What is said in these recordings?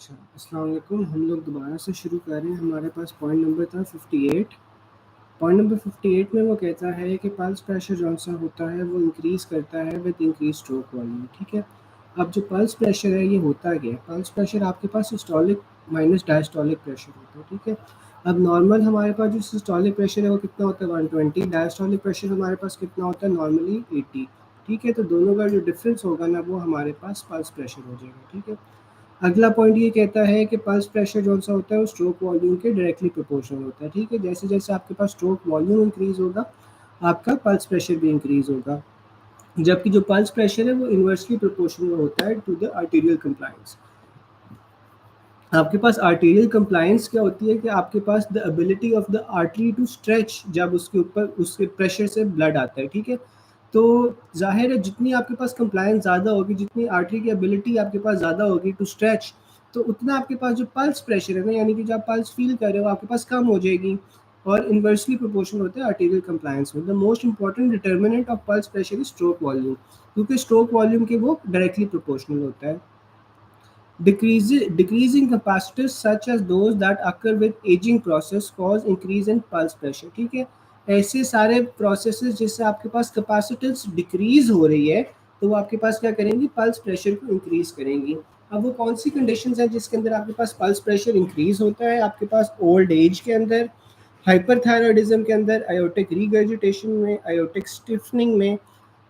अच्छा, अस्सलाम वालेकुम। हम लोग दोबारा से शुरू कर रहे हैं। हमारे पास पॉइंट नंबर था 58। पॉइंट नंबर 58 में वो कहता है कि पल्स प्रेशर जौन-सा होता है वो इंक्रीज़ करता है विद इंक्रीज़ स्ट्रोक वॉल्यूम, ठीक है? अब जो पल्स प्रेशर है ये होता क्या है? पल्स प्रेशर आपके पास सिस्टोलिक माइनस डायस्टोलिक प्रेशर होता है, ठीक है? अब नॉर्मल हमारे पास जो सिस्टोलिक प्रेशर है वो कितना होता है 120, डायस्टोलिक प्रेशर हमारे पास कितना होता है नॉर्मली 80, ठीक है? तो दोनों का जो डिफ़रेंस होगा ना वो हमारे पास पल्स प्रेशर हो जाएगा, ठीक है? अगला पॉइंट ये कहता है कि पल्स प्रेशर जौन-सा होता है वो स्ट्रोक वॉल्यूम के डायरेक्टली प्रोपोर्शनल होता है, ठीक है? जैसे-जैसे आपके पास स्ट्रोक वॉल्यूम इंक्रीज़ होगा, आपका पल्स प्रेशर भी इंक्रीज़ होगा। जबकि जो पल्स प्रेशर है वो इन्वर्सली प्रोपोर्शनल होता है टू द आर्टेरियल कंप्लायंस। आपके पास आर्टेरियल कंप्लायंस क्या होती है कि आपके पास the ability of the artery to stretch जब उसके ऊपर उसके प्रेशर से ब्लड आता है, ठीक है? तो ज़ाहिर है जितनी आपके पास कंप्लायंस ज़्यादा होगी, जितनी आर्टरी की एबिलिटी आपके पास ज़्यादा होगी टू स्ट्रेच, तो उतना आपके पास जो पल्स प्रेशर है ना, यानी कि जो आप पल्स फ़ील कर रहे हो आपके पास कम हो जाएगी और इन्वर्सली प्रोपोर्शनल होता है आर्टेरियल कंप्लायंस में। The most important determinant of pulse pressure is stroke volume, क्योंकि स्ट्रोक वॉल्यूम के वो डायरेक्टली प्रोपोर्शनल होता है। Decreasing capacitors such as those that occur with aging process cause increase in pulse pressure, ठीक है? ऐसे सारे प्रोसेसेस जिससे आपके पास कैपेसिटेंस डिक्रीज हो रही है तो वो आपके पास क्या करेंगी, पल्स प्रेशर को इंक्रीज करेंगी। अब वो कौन सी कंडीशंस हैं जिसके अंदर आपके पास पल्स प्रेशर इंक्रीज होता है? आपके पास ओल्ड एज के अंदर, हाइपरथायरॉयडिज्म के अंदर, आयोटिक रीगर्जिटेशन में, आयोटिक स्टिफनिंग में,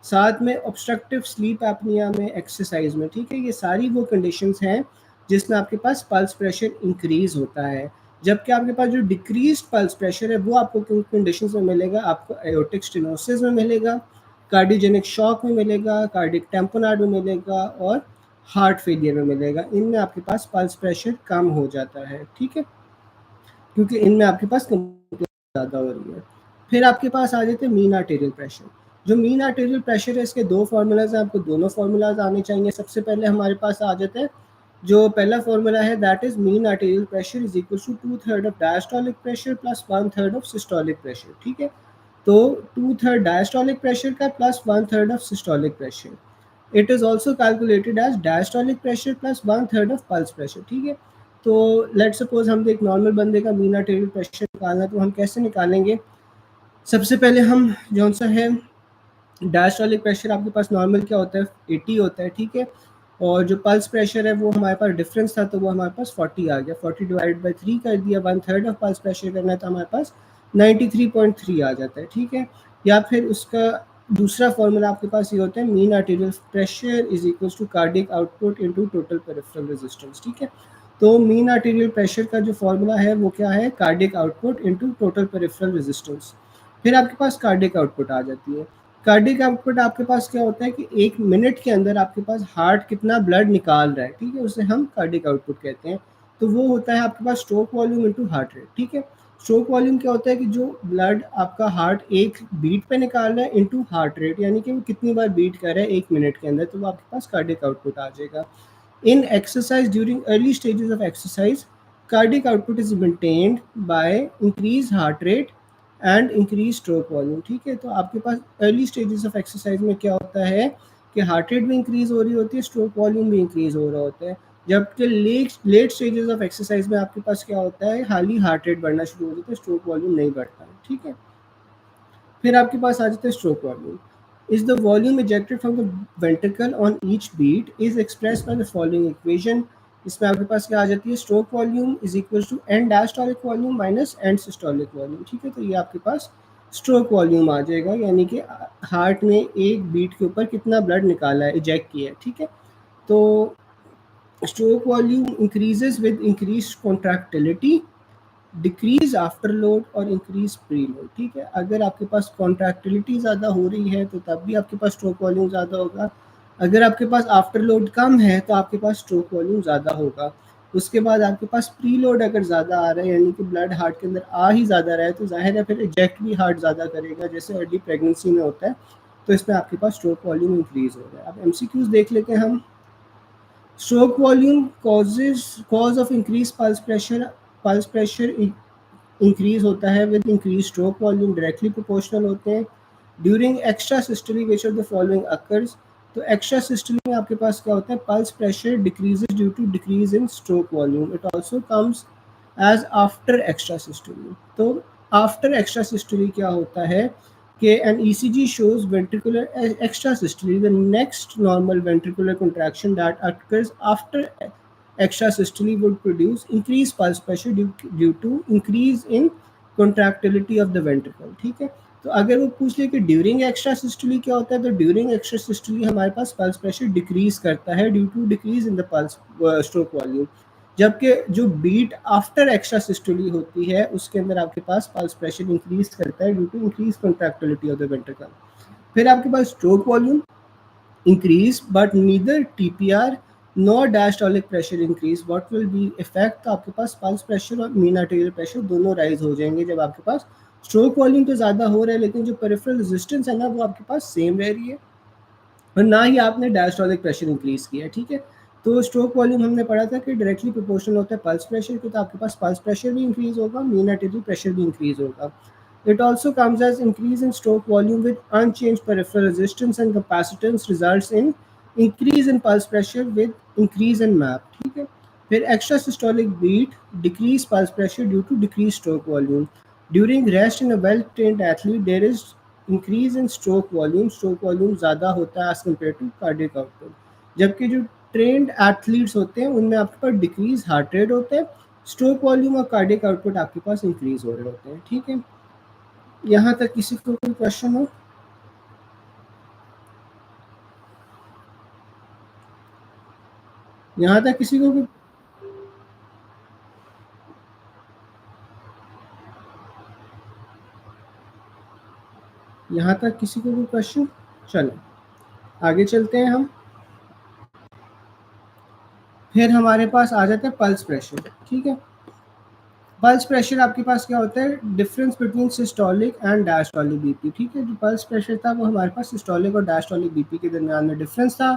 साथ में ऑब्स्ट्रक्टिव स्लीप एपनिया में, एक्सरसाइज में, ठीक है? ये सारी वो कंडीशंस हैं जिसमें आपके पास पल्स प्रेशर इंक्रीज होता है। जबकि आपके पास जो डिक्रीज्ड पल्स प्रेशर है वो आपको किन कंडीशंस में मिलेगा? आपको एओर्टिक स्टेनोसिस में मिलेगा, कार्डियोजेनिक शॉक में मिलेगा, कार्डियक टैम्पोनाड में मिलेगा और हार्ट फेलियर में मिलेगा। इनमें आपके पास पल्स प्रेशर कम हो जाता है, ठीक है? क्योंकि इनमें आपके पास कंप्लेंट ज़्यादा हो रही है। फिर आपके पास आ जाते हैं मीन आर्टेरियल प्रेशर। जो मीन आर्टेरियल प्रेशर है इसके दो फार्मूलाज हैं, आपको दोनों फार्मूलाज आने चाहिए। सबसे पहले हमारे पास आ जाते हैं जो पहला फार्मूला है that is mean arterial pressure is equal to 2/3 of diastolic pressure plus 1/3 of systolic pressure, ठीक है? तो 2/3 डायस्टोलिक प्रेशर का plus 1/3 of systolic pressure. It is also calculated as diastolic pressure plus 1/3 of pulse pressure, ठीक है? तो let suppose हम एक normal बंदे का मीन आर्टेरियल प्रेशर निकालना है तो हम कैसे निकालेंगे? सबसे पहले हम जौन सा है डायस्टोलिक प्रेशर आपके पास नॉर्मल क्या होता है 80 होता है, ठीक है? और जो पल्स प्रेशर है वो हमारे पास डिफरेंस था तो वो हमारे पास 40 आ गया। 40 डिवाइडेड बाई 3 कर दिया, 1/3 ऑफ पल्स प्रेशर करना है तो हमारे पास 93.3 आ जाता है, ठीक है? या फिर उसका दूसरा फॉर्मूला आपके पास ये होता है mean arterial pressure is equal to cardiac output into total peripheral resistance, ठीक है? तो मीन आर्टेरियल प्रेशर का जो फॉर्मूला है वो क्या है? Cardiac output into total peripheral resistance. फिर आपके पास कार्डियक आउटपुट आ जाती है। कार्डियक आउटपुट आपके पास क्या होता है कि 1 मिनट के अंदर आपके पास हार्ट कितना ब्लड निकाल रहा है, ठीक है? उसे हम कार्डियक आउटपुट कहते हैं। तो वो होता है आपके पास stroke volume into heart rate, ठीक है? स्ट्रोक वॉल्यूम क्या होता है कि जो ब्लड आपका हार्ट एक बीट पे निकाल रहा है इनटू हार्ट रेट, यानी कि वो कितनी बार बीट कर रहा है 1 मिनट के अंदर, तो वो आपके पास कार्डियक आउटपुट आ जाएगा। In exercise, during early stages of exercise, cardiac output is maintained by increased heart rate and increased stroke volume, ठीक है? तो आपके पास early stages of exercise में क्या होता है कि हार्ट रेट भी इंक्रीज हो रही होती है, स्ट्रोक वॉल्यूम भी इंक्रीज हो रहा होता है। जबकि लेट स्टेजेस ऑफ एक्सरसाइज में आपके पास क्या होता है, हाल ही हार्ट रेट बढ़ना शुरू हो जाता है, स्ट्रोक वॉल्यूम नहीं बढ़ता है, ठीक है? फिर आपके पास आ जाता है stroke volume. Is the volume ejected from the ventricle on each beat is expressed by the following equation। इसमें आपके पास क्या आ जाती है, stroke volume is equal to end diastolic volume minus end systolic volume, ठीक है? तो ये आपके पास स्ट्रोक वॉल्यूम आ जाएगा, यानी कि हार्ट ने एक बीट के ऊपर कितना ब्लड निकाला है, इजेक्ट किया है, ठीक है? तो stroke volume increases with increase contractility, decrease after load और इंक्रीज प्री लोड, ठीक है? अगर आपके पास कॉन्ट्रैक्टिलिटी ज़्यादा हो रही है तो तब भी आपके पास स्ट्रोक वॉल्यूम ज़्यादा होगा। अगर आपके पास आफ्टर लोड कम है तो आपके पास स्ट्रोक वॉल्यूम ज़्यादा होगा। उसके बाद आपके पास प्री लोड अगर ज़्यादा आ रहा है, यानी कि ब्लड हार्ट के अंदर आ ही ज़्यादा रहा है, तो जाहिर है फिर इजेक्ट भी हार्ट ज़्यादा करेगा, जैसे अर्ली प्रेगनेंसी में होता है। तो इसमें आपके पास स्ट्रोक वॉल्यूम इंक्रीज हो रहा है। अब MCQs देख लेते हैं हम। Stroke volume cause of increased pulse pressure increase होता है with increase stroke volume, directly proportional होते हैं। During extrasystole which of the following occurs, तो एक्स्ट्रा सिस्टोली में आपके पास क्या होता है, pulse pressure decreases due to decrease in stroke volume. It also comes as after extrasystole. तो आफ्टर एक्स्ट्रा सिस्टोली क्या होता है कि an ECG shows ventricular extrasystole the next normal ventricular contraction that occurs after extra systole would produce increased pulse pressure due to increase in contractility of the ventricle। ठीक है, तो अगर वो पूछ ले कि ड्यूरिंग एक्स्ट्रा सिस्टोली क्या होता है, तो ड्यूरिंग एक्स्ट्रा सिस्टोली हमारे पास पल्स प्रेशर डिक्रीज करता है due to decrease in the pulse stroke volume. जबकि जो बीट आफ्टर एक्स्ट्रा सिस्टोली होती है उसके अंदर आपके पास पल्स प्रेशर इंक्रीज करता है due to increase contractility of the ventricle. फिर आपके पास stroke volume increase but neither TPR nor diastolic pressure increase। what will be effect, तो आपके पास पल्स प्रेशर और मीन आर्टेरियल प्रेशर दोनों राइज हो जाएंगे जब आपके पास स्ट्रोक वॉल्यूम तो ज़्यादा हो रहा है लेकिन जो पेरिफेरल रेजिस्टेंस है ना वो आपके पास सेम रह रही है और ना ही आपने डायस्टोलिक प्रेशर इंक्रीज किया है। ठीक है, तो स्ट्रोक वॉल्यूम हमने पढ़ा था कि डायरेक्टली प्रोपोर्शनल होता है पल्स प्रेशर के, तो आपके पास पल्स प्रेशर भी इंक्रीज होगा, मीन आर्टेरियल प्रेशर भी इंक्रीज होगा। It also comes as increase in stroke volume with unchanged peripheral resistance and capacitance results in increase in pulse pressure with increase in MAP। ठीक है, फिर extra systolic beat decrease pulse pressure due to decreased stroke volume। During rest in a well trained athlete there is increase in stroke volume। stroke volume ज़्यादा होता है as compared to cardiac output। जबकि जो trend athletes होते हैं उनमें आपके पास decrease heart rate होता है, स्ट्रोक वॉल्यूम और कार्डियक आउटपुट आपके पास इंक्रीज हो रहे होते हैं। ठीक है, यहाँ तक किसी को कोई क्वेश्चन हो? यहाँ तक किसी को यहाँ तक किसी को कोई क्वेश्चन? चलो आगे चलते हैं हम। फिर हमारे पास आ जाता है पल्स प्रेशर। ठीक है, पल्स प्रेशर आपके पास क्या होता है, difference between systolic and diastolic BP. ठीक है, जो पल्स प्रेशर था वो हमारे पास सिस्टोलिक और डायस्टोलिक बीपी के दरमियान में डिफरेंस था।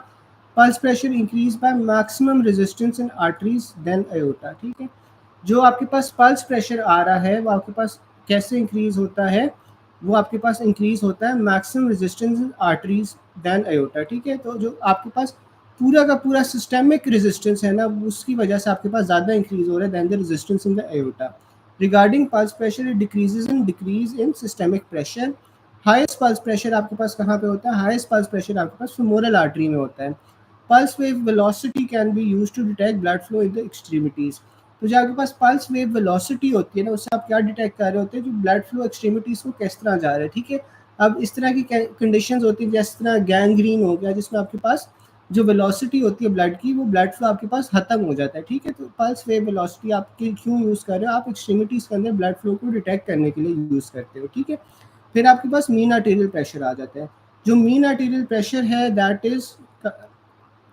Pulse pressure increase by maximum resistance in arteries then aorta. ठीक है, जो आपके पास पल्स प्रेशर आ रहा है वो आपके पास कैसे इंक्रीज होता है, वो आपके पास इंक्रीज होता है maximum resistance in arteries then aorta. ठीक है, तो जो आपके पास पूरा का पूरा सिस्टेमिक रेजिस्टेंस है ना उसकी वजह से आपके पास ज़्यादा इंक्रीज हो रहा है then the resistance in the aorta. Regarding pulse pressure it decrease in systemic pressure. Highest pulse pressure आपके पास कहाँ पे होता है, हाईएस्ट पल्स प्रेशर आपके पास femoral आर्टरी में होता है। Pulse wave velocity can be use to detect blood flow in the extremities. तो जो आपके पास पल्स वेव वेलोसिटी होती है ना उससे आप क्या डिटेक्ट कर रहे होते हैं, जो ब्लड फ्लो एक्सट्रीमिटीज को किस तरह जा रहा है। ठीक है, अब इस तरह की कंडीशंस होती है जिस तरह गैंग्रीन हो गया जिसमें आपके पास जो वेलोसिटी होती है ब्लड की वो ब्लड फ्लो आपके पास खत्म हो जाता है। ठीक है, तो पल्स वेव वेलोसिटी आप क्यों यूज़ कर रहे हो, आप एक्सट्रीमिटीज़ के अंदर ब्लड फ्लो को डिटेक्ट करने के लिए यूज़ करते हो। ठीक है, फिर आपके पास मीन आर्टेरियल प्रेशर आ जाता है। जो मीन आर्टेरियल प्रेशर है that is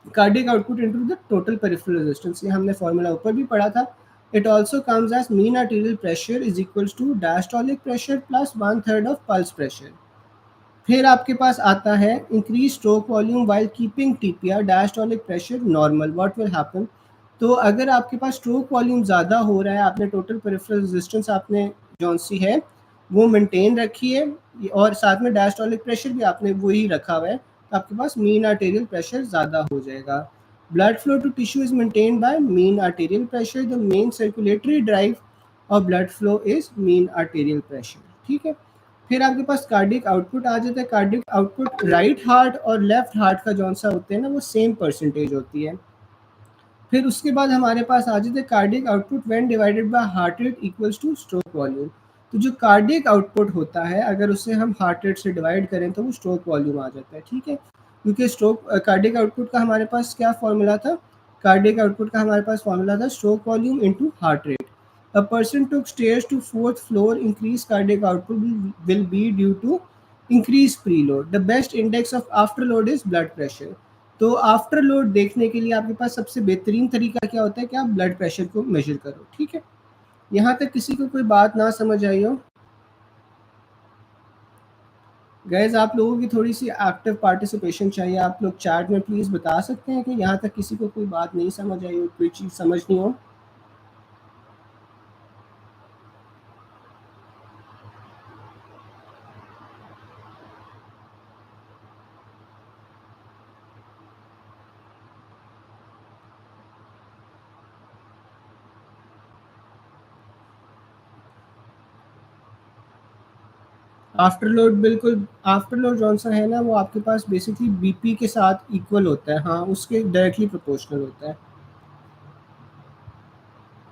cardiac output into the total peripheral resistance. ये हमने फॉर्मूला ऊपर भी पढ़ा था। It also comes as mean arterial pressure is equals to diastolic pressure plus 1/3 of pulse pressure. फिर आपके पास आता है increase stroke volume while keeping TPR diastolic pressure normal. What will happen, तो अगर आपके पास स्ट्रोक वॉल्यूम ज़्यादा हो रहा है, आपने टोटल पेरिफेरल रेजिस्टेंस आपने जौन सी है वो मेंटेन रखी है और साथ में डायस्टोलिक प्रेशर भी आपने वही रखा हुआ है, तो आपके पास मीन आर्टेरियल प्रेशर ज़्यादा हो जाएगा। Blood flow to tissue is maintain by mean arterial pressure. The main circulatory drive और blood flow is mean arterial pressure. ठीक है, फिर आपके पास कार्डिक आउटपुट आ जाता है। कार्डिक आउटपुट राइट हार्ट और लेफ्ट हार्ट का जौन सा होते हैं ना वो सेम परसेंटेज होती है। फिर उसके बाद हमारे पास आ जाते हैं cardiac output when divided by heart rate equals two stroke volume. तो जो कार्डिक आउटपुट होता है अगर उसे हम हार्ट रेट से डिवाइड करें तो वो स्ट्रोक वॉल्यूम आ जाता है। ठीक है, क्योंकि स्ट्रोक कार्डिक आउटपुट का हमारे पास क्या फॉर्मूला था, कार्डिक आउटपुट का हमारे पास फॉर्मूला था stroke volume into heart rate. A person took stairs to fourth floor, increased cardiac output will be due to increased preload। The best index of afterload is blood pressure। तो after load देखने के लिए आपके पास सबसे बेहतरीन तरीका क्या होता है कि आप ब्लड प्रेशर को मेजर करो। ठीक है, यहाँ तक किसी को कोई बात ना समझ आई हो? गैस आप लोगों की थोड़ी सी एक्टिव पार्टिसिपेशन चाहिए। आप लोग चैट में प्लीज़ बता सकते हैं कि यहाँ तक किसी को कोई बात नहीं समझ आई हो, कोई चीज़ समझ नहीं हो। आफ्टर लोड बिल्कुल, आफ्टर लोड जौन सा है ना वो आपके पास बेसिकली बीपी के साथ इक्वल होता है, हाँ उसके डायरेक्टली प्रोपोर्शनल होता है।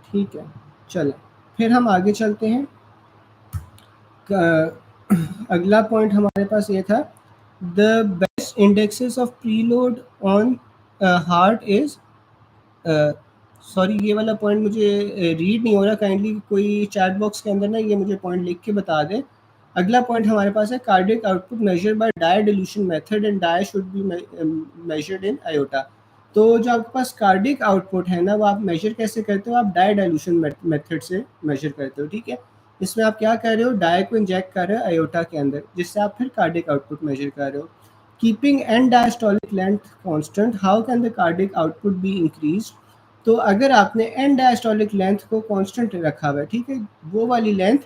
ठीक है, चलें फिर हम आगे चलते हैं। अगला पॉइंट हमारे पास ये था, the best indexes of preload on heart is, sorry ये वाला पॉइंट मुझे रीड नहीं हो रहा, काइंडली कोई चैट बॉक्स के अंदर ना ये मुझे पॉइंट लिख के बता दें। अगला पॉइंट हमारे पास है, cardiac output measure by dye dilution method and dye should be measured in aorta. तो जो आपके पास कार्डियक आउटपुट है ना वो आप मेजर कैसे करते हो, आप डाई डाइल्यूशन मेथड से मेजर करते हो। ठीक है, इसमें आप क्या कर रहे हो, डाई को इंजेक्ट कर रहे हो आयोटा के अंदर, जिससे आप फिर कार्डियक आउटपुट मेजर कर रहे हो। Keeping and diastolic length constant, how can the cardiac output be increased. तो अगर आपने एंड डायस्टोलिक लेंथ को कांस्टेंट रखा हुआ है, ठीक है, वो वाली लेंथ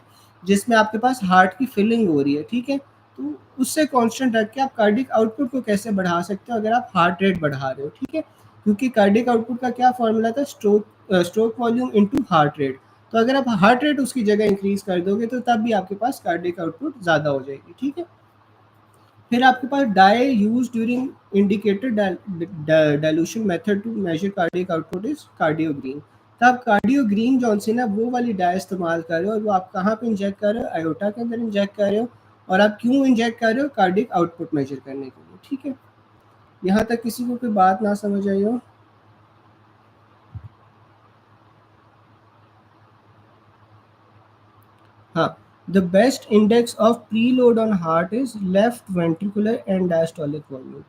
जिसमें आपके पास हार्ट की फिलिंग हो रही है, ठीक है, तो उससे कांस्टेंट रख के आप कार्डियक आउटपुट को कैसे बढ़ा सकते हो अगर आप हार्ट रेट बढ़ा रहे हो। ठीक है, क्योंकि कार्डियक आउटपुट का क्या फॉर्मूला था, stroke volume into heart rate. तो अगर आप हार्ट रेट उसकी जगह इंक्रीज कर दोगे तो तब भी आपके पास कार्डियक आउटपुट ज़्यादा हो जाएगी। ठीक है, फिर आपके पास dye use during indicated dilution method to measure cardiac output is cardiogreen. तो आप कार्डियोग्रीन जौन सी ना वो वाली डाई इस्तेमाल कर रहे हो, और वो आप कहाँ पे इंजेक्ट कर रहे हो, आयोटा के अंदर इंजेक्ट कर रहे हो। और आप क्यों इंजेक्ट कर रहे हो, कार्डियक आउटपुट मेजर करने के लिए। ठीक है, यहाँ तक किसी को कोई बात ना समझ आई हो? हाँ, the best index of preload on heart is left ventricular and diastolic volume.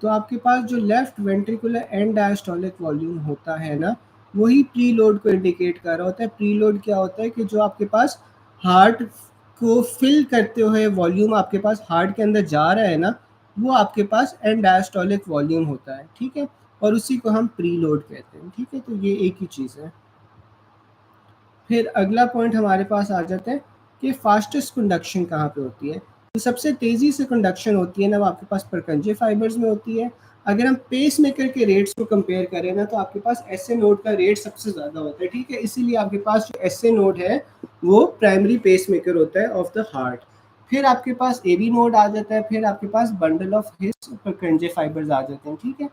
तो आपके पास जो left ventricular and diastolic volume होता है ना वही प्रीलोड को इंडिकेट कर रहा होता है। प्रीलोड क्या होता है कि जो आपके पास हार्ट को फिल करते हुए वॉल्यूम आपके पास हार्ट के अंदर जा रहा है ना वो आपके पास एंड डायस्टोलिक वॉल्यूम होता है। ठीक है, और उसी को हम प्रीलोड कहते हैं। ठीक है, तो ये एक ही चीज़ है। फिर अगला पॉइंट हमारे पास आ जाता है कि फास्टेस्ट कंडक्शन कहाँ पे होती है। तो सबसे तेज़ी से कंडक्शन होती है ना वो आपके पास परकंजे फाइबर्स में होती है। अगर हम पेस मेकर के रेट्स को कंपेयर करें ना तो आपके पास एस ए नोड का रेट सबसे ज़्यादा होता है। ठीक है, इसीलिए आपके पास जो एस ए नोड है वो प्राइमरी पेस मेकर होता है ऑफ द हार्ट। फिर आपके पास ए बी नोड आ जाता है, फिर आपके पास बंडल ऑफ हिस परकंजे फाइबर्स आ जाते हैं। ठीक है,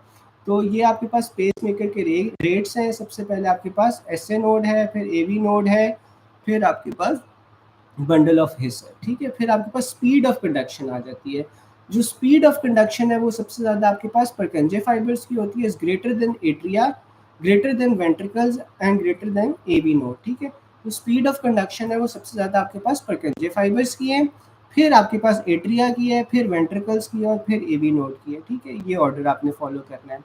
तो ये आपके पास पेस मेकर के रेट्स हैं। सबसे पहले आपके पास एस ए नोड है, फिर ए वी नोड है, फिर आपके पास बंडल ऑफ हिस है। ठीक है, फिर आपके पास स्पीड ऑफ कंडक्शन आ जाती है। जो स्पीड ऑफ कंडक्शन है वो सबसे ज़्यादा आपके पास परकंजे फाइबर्स की होती है, is greater then atria, greater than ventricles and greater than A V node. ठीक है, तो स्पीड ऑफ कंडक्शन है वो सबसे ज़्यादा आपके पास परकंजे फाइबर्स की है, फिर आपके पास एट्रिया की है, फिर वेंट्रिकल्स की है और फिर ए वी नोड की है। ठीक है, ये ऑर्डर आपने फॉलो करना है।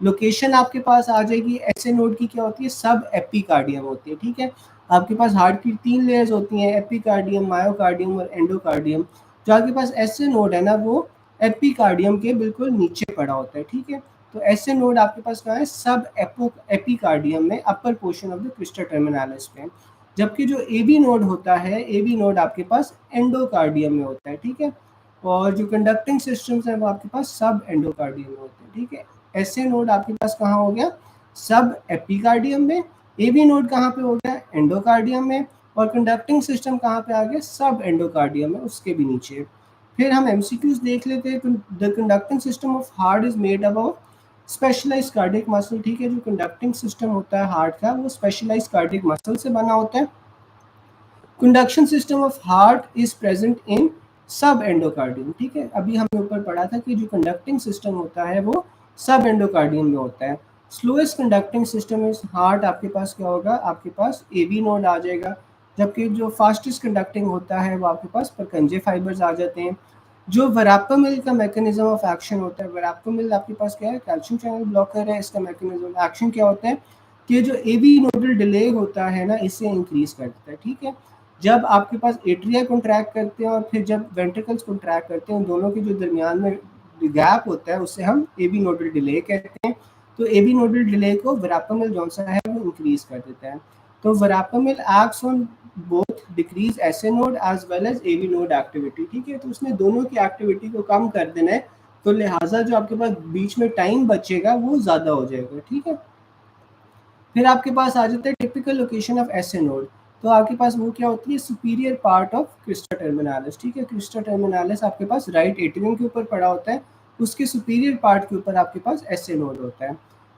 लोकेशन आपके पास आ जाएगी एस ए नोड की क्या होती है, सब एपिकार्डियम होती है। ठीक है, आपके पास हार्ट की 3 लेयर्स होती हैं, एपिकार्डियम, मायोकार्डियम और एंडोकार्डियम। जो आपके पास एस ए नोड है ना वो एपिकार्डियम के बिल्कुल नीचे पड़ा होता है। ठीक है, तो एस ए नोड आपके पास कहाँ है, सब एपिकार्डियम में upper portion of the crista terminalis पे। जबकि जो ए बी नोड होता है, ए बी नोड आपके पास एंडोकार्डियम में होता है। ठीक है, और जो कंडक्टिंग सिस्टम्स हैं वो आपके पास सब एंडोकार्डियम में होते हैं। ठीक है, एस ए नोड आपके पास कहाँ हो गया, सब एपिकार्डियम में, ए बी नोड कहाँ पे हो गया, एंडोकार्डियम में, और कंडक्टिंग सिस्टम कहाँ पे आ गया, सब एंडोकार्डियम में, उसके भी नीचे। फिर हम एमसीक्यूज देख लेते हैं। The conducting system of heart is made up of specialised cardiac muscle. ठीक है, जो कंडक्टिंग सिस्टम होता है हार्ट का वो स्पेशलाइज्ड कार्डियक मसल से बना होता है। Conduction system of heart is present इन सब एंडोकार्डियम। ठीक है, अभी हमने ऊपर पढ़ा था कि जो कंडक्टिंग सिस्टम होता है वो सब एंडोकार्डियम में होता है। Slowest conducting system is heart, आपके पास क्या होगा, आपके पास ए बी नोड आ जाएगा। जबकि जो फास्टेस्ट कंडक्टिंग होता है वो आपके पास परकंजे फाइबर्स आ जाते हैं। जो वरापामिल का मैकेनिज्म ऑफ एक्शन होता है, वरापामिल आपके पास क्या है, कैल्शियम चैनल ब्लॉकर है। इसका मैकेनिज्म एक्शन क्या होता है कि जो ए बी नोडल डिले होता है ना इसे इंक्रीज कर देता है। ठीक है, जब आपके पास एट्रिया कॉन्ट्रैक्ट करते हैं और फिर जब वेंट्रिकल्स कॉन्ट्रैक्ट करते हैं, उन दोनों के जो दरमियान में गैप होता है उससे हम ए बी नोडल डिले कहते हैं। तो ए बी नोडल डिले को वरापामिल जौन सा है वो इंक्रीज कर देता है। तो verapamil acts on both decrease S A node as well as A B node activity. ठीक है, तो उसने दोनों की एक्टिविटी को कम कर देना है, तो लिहाजा जो आपके पास बीच में टाइम बचेगा वो ज़्यादा हो जाएगा। ठीक है, फिर आपके पास आ जाता है typical location of S A node. तो आपके पास वो क्या होती है, superior part of Crysta terminalis, ठीक है। क्रिस्टा टर्मिनालिस आपके पास राइट एट्रियम के ऊपर पड़ा होता है, उसके सुपीरियर पार्ट के ऊपर आपके पास एसए नोड होता है।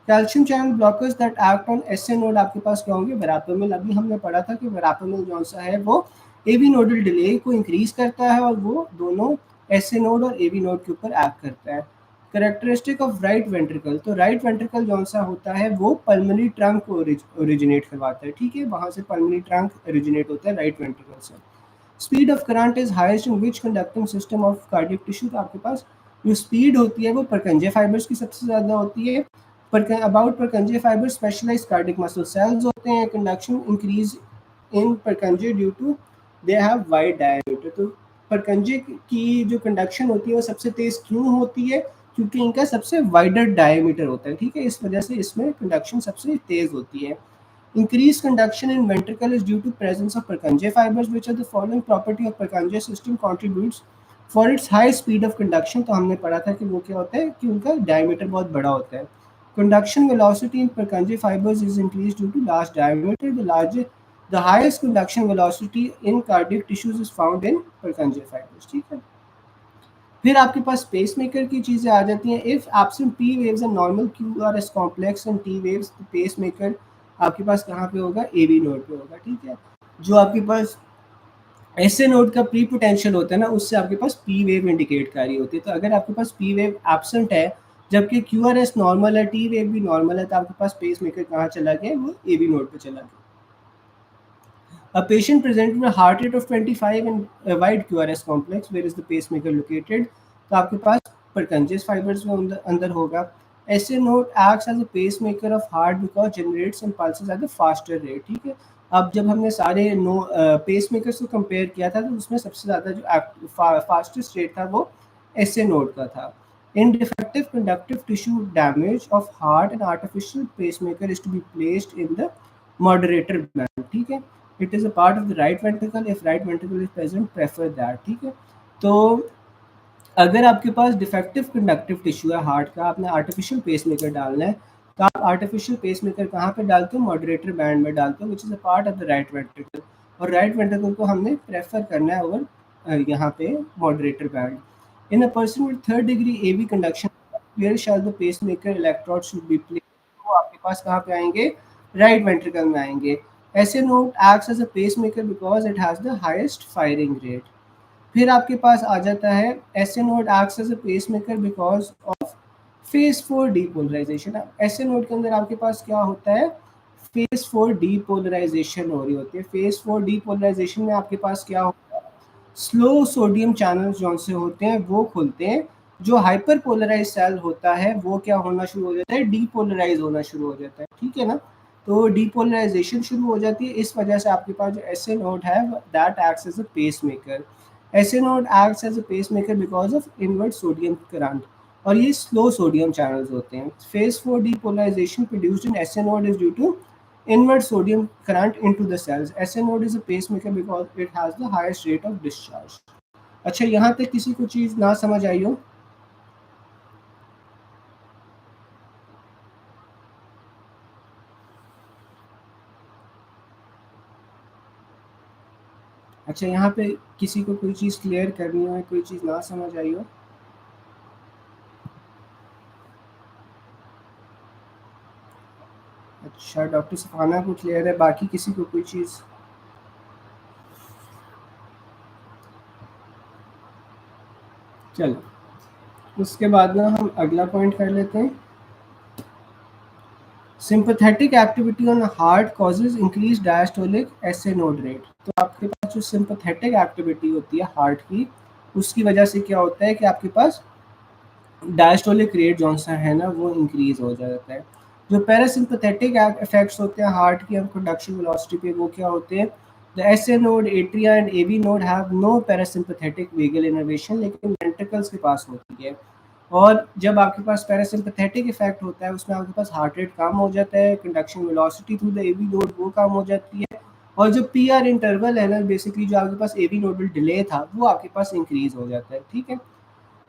Calcium channel blockers that act on SA node आपके पास क्या होंगे, वेरापेमिल। अभी हमने पढ़ा था कि वेरापेमिल जो सा है वो एवी नोडल डिले को इंक्रीज करता है और वो दोनों एसए नोड और एवी नोड के ऊपर एक्ट करता है। करेक्टरिस्टिक ऑफ राइट वेंट्रिकल, तो राइट वेंट्रिकल जो सा होता है वो पल्मोनरी ट्रंक को ओरिजिनेट करवाता है, ठीक है, वहां से पल्मोनरी ट्रंक ओरिजिनेट होता है राइट वेंट्रिकल से। Speed of current is highest in which conducting system of cardiac tissue, तो आपके पास जो स्पीड होती है वो परकंजे फाइबर्स की सबसे ज़्यादा होती है। About Purkinje fibre specialized cardiac muscle cells होते हैं। Conduction increase in Purkinje due to they have wide diameter, तो परकंजे की जो कंडक्शन होती है वो सबसे तेज क्यों होती है, क्योंकि इनका सबसे वाइडर डायमीटर होता है, ठीक है, इस वजह से इसमें कंडक्शन सबसे तेज होती है। Increased conduction in ventricle is due to presence of Purkinje fibers, which are the following property of Purkinje system contributes for its high speed of conduction। तो हमने पढ़ा था कि वो क्या होता है कि उनका डायमीटर बहुत बड़ा होता है। Conduction velocity in Purkinje fibers is increased due to large diameter. The highest conduction velocity in cardiac tissues is found in Purkinje fibers, ठीक है। फिर आपके पास पेसमेकर की चीज़ें आ जाती हैं। If absent P waves and normal Q R S complex and T waves, pacemaker आपके पास कहाँ पे होगा, ए बी नोड पे होगा, ठीक है। जो आपके पास एस ए नोड का प्री पोटेंशियल होता है ना, उससे आपके पास पी वेव इंडिकेट कर रही होती है। तो अगर आपके पास पी वेव एब्सेंट है जबकि क्यू आर एस नॉर्मल है, टी वेव भी नॉर्मल है, तो आपके पास पेसमेकर कहाँ चला गया, वो ए बी नोड पे चला गया। A patient presented with a heart rate of 25 and a wide QRS complex, where is the pacemaker located? तो आपके पास Purkinje fibers में अंदर होगा। SA node acts as a pacemaker of heart because generates impulses at a faster rate, ठीक है। अब जब हमने सारे पेसमेकर्स को कंपेयर किया था तो उसमें सबसे ज़्यादा जो फास्टेस्ट रेट था वो SA node का था। In defective conductive tissue damage of heart, an artificial pacemaker is to be placed in the moderator band, ठीक है। It is a part of the right ventricle, if right ventricle is present prefer that, ठीक है। तो अगर आपके पास defective conductive tissue है heart का, आपने आर्टिफिशियल पेसमेकर डालना है, तो आप आर्टिफिशियल पेसमेकर कहाँ पे डालते हो, मॉडरेटर बैंड में डालते हो, which is a part of the right ventricle, और राइट वेंट्रिकल को हमने प्रेफर करना है ओवर यहाँ पे moderator band. In a person with third degree A B conduction, where shall the pacemaker electrode should be placed, वो आपके पास कहाँ पे आएंगे, राइट वेंट्रिकल में आएंगे। SA node acts as a pacemaker because it has the highest firing rate। फिर आपके पास आ जाता है SA node acts as a pacemaker because of phase 4 depolarization। SA node के अंदर आपके पास क्या होता है, phase 4 depolarization हो रही होती है। phase 4 depolarization में आपके पास क्या होता है, स्लो सोडियम चैनल्स जो से होते हैं वो खुलते हैं। जो हाइपर पोलराइज सेल होता है वो क्या होना शुरू हो जाता है, डीपोलराइज होना शुरू हो जाता है, ठीक है ना। तो डीपोलराइजेशन शुरू हो जाती है, इस वजह से आपके पास जो एसए नोड है that acts as a pacemaker. SA node acts as a pacemaker because of invert sodium current, और ये स्लो सोडियम चैनल्स होते हैं। Phase 4 depolarisation produced in SA node is due to inward sodium current into the cells। SA node is a pacemaker because it has the highest rate of discharge। अच्छा, यहाँ तक किसी को चीज़ ना समझ आई हो? अच्छा, यहाँ पे किसी को कोई चीज़ क्लियर करनी हो, कोई चीज़ ना समझ आई हो? अच्छा, डॉक्टर सफाना को क्लियर है, बाकी किसी को कोई चीज़? चलो, उसके बाद ना हम अगला पॉइंट कर लेते हैं। Sympathetic activity on heart causes increase diastolic SA node rate. तो आपके पास जो सिंपैथेटिक एक्टिविटी होती है हार्ट की, उसकी वजह से क्या होता है कि आपके पास डायस्टोलिक रेट जो सा है ना वो इंक्रीज हो जाता है। जो पैरासिम्पथेटिक इफेक्ट्स होते हैं हार्ट की कंडक्शन वेलोसिटी पे, वो क्या होते हैं, the SA node, atria and AV node have no parasympathetic vagal innervation, लेकिन वेंट्रिकल्स के पास होती है। और जब आपके पास पैरासिम्पथेटिक इफेक्ट होता है उसमें आपके पास हार्ट रेट कम हो जाता है, conduction velocity through the AV node वो कम हो जाती है, और जो पी आर इंटरवल है ना, बेसिकली जो आपके पास एवी नोडल डिले था वो आपके पास इंक्रीज हो जाता है, ठीक है।